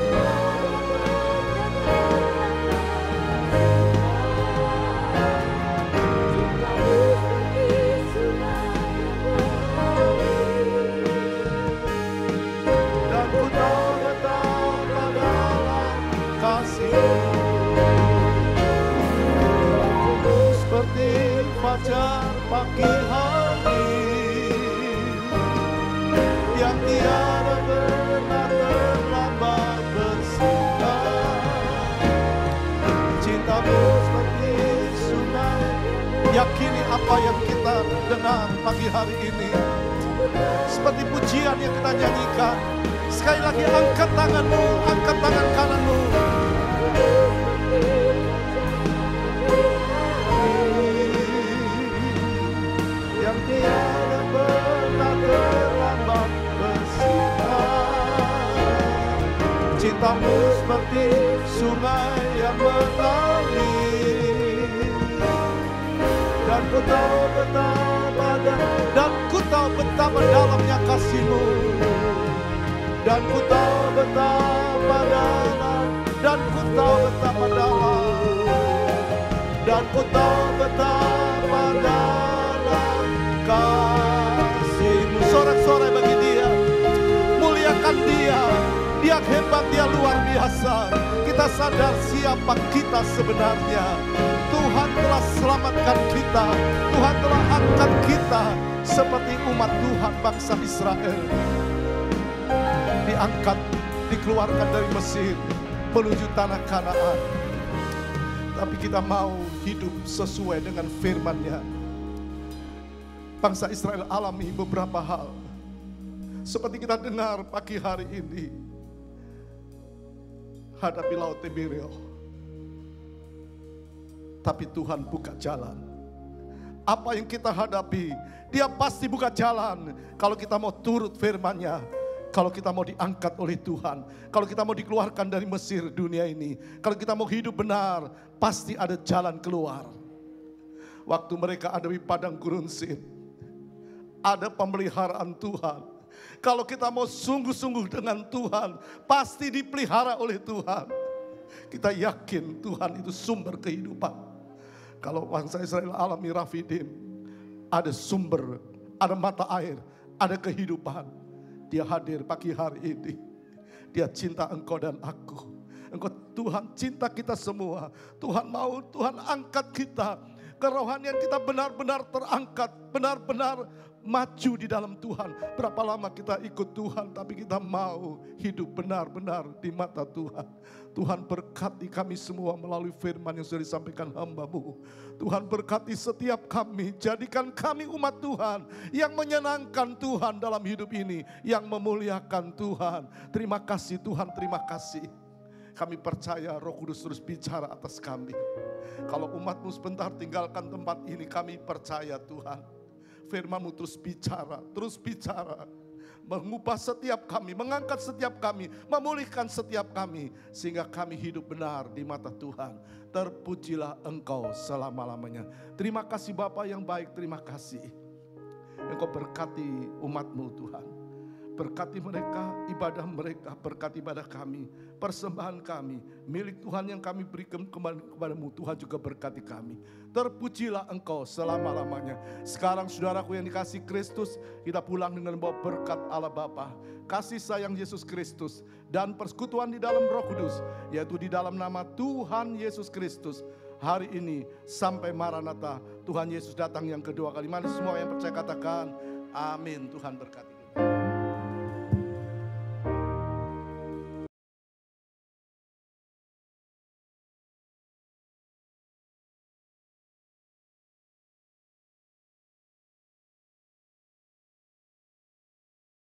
Speaker 4: Seperti fajar pagi hari, yang tiada pernah terlambat bersinar. Cintamu seperti sungai. Yakini apa yang kita dengar pagi hari ini, seperti pujian yang kita nyanyikan. Sekali lagi angkat tanganmu, angkat tangan kananmu. Yang tiada pernah terlambat bersinar. Cintamu seperti sungai yang mengalir, dan ku tahu betapa dalamnya kasih-Mu. Dan ku tahu betapa dalam, dan ku tahu betapa dalam, dan ku tahu betapa dalam kasih-Mu. Sorak-sorai bagi Dia, muliakan Dia. Dia hebat, Dia luar biasa. Kita sadar siapa kita sebenarnya. Tuhan telah selamatkan kita, Tuhan telah angkat kita seperti umat Tuhan bangsa Israel. Diangkat, dikeluarkan dari Mesir menuju tanah Kanaan. Tapi kita mau hidup sesuai dengan firman-Nya. Bangsa Israel alami beberapa hal, seperti kita dengar pagi hari ini. Hadapi Laut Tiberia, tapi Tuhan buka jalan. Apa yang kita hadapi, Dia pasti buka jalan. Kalau kita mau turut firman-Nya, kalau kita mau diangkat oleh Tuhan, kalau kita mau dikeluarkan dari Mesir dunia ini, kalau kita mau hidup benar, pasti ada jalan keluar. Waktu mereka ada di padang gurun Sin, ada pemeliharaan Tuhan. Kalau kita mau sungguh-sungguh dengan Tuhan, pasti dipelihara oleh Tuhan. Kita yakin Tuhan itu sumber kehidupan. Kalau bangsa Israel alami Rafidim, ada sumber, ada mata air, ada kehidupan. Dia hadir pagi hari ini. Dia cinta engkau dan aku. Engkau Tuhan cinta kita semua. Tuhan angkat kita. Kerohanian kita benar-benar terangkat, benar-benar maju di dalam Tuhan. Berapa lama kita ikut Tuhan, tapi kita mau hidup benar-benar di mata Tuhan. Tuhan berkati kami semua melalui firman yang sudah disampaikan hamba-Mu. Tuhan berkati setiap kami, jadikan kami umat Tuhan yang menyenangkan Tuhan dalam hidup ini, yang memuliakan Tuhan. Terima kasih Tuhan, terima kasih. Kami percaya Roh Kudus terus bicara atas kami. Kalau umat-Mu sebentar tinggalkan tempat ini, kami percaya Tuhan, firman-Mu terus bicara, mengubah setiap kami, mengangkat setiap kami, memulihkan setiap kami, sehingga kami hidup benar di mata Tuhan. Terpujilah Engkau selama-lamanya. Terima kasih Bapa yang baik, terima kasih. Engkau berkati umat-Mu Tuhan. Berkati mereka, ibadah mereka, berkati ibadah kami, persembahan kami, milik Tuhan yang kami berikan kepadamu, Tuhan juga berkati kami. Terpujilah Engkau selama-lamanya. Sekarang saudaraku yang dikasih Kristus, kita pulang dengan bawa berkat Allah Bapa, kasih sayang Yesus Kristus, dan persekutuan di dalam Roh Kudus, yaitu di dalam nama Tuhan Yesus Kristus. Hari ini sampai Maranatha, Tuhan Yesus datang yang kedua kali. Mari semua yang percaya katakan, amin. Tuhan berkati.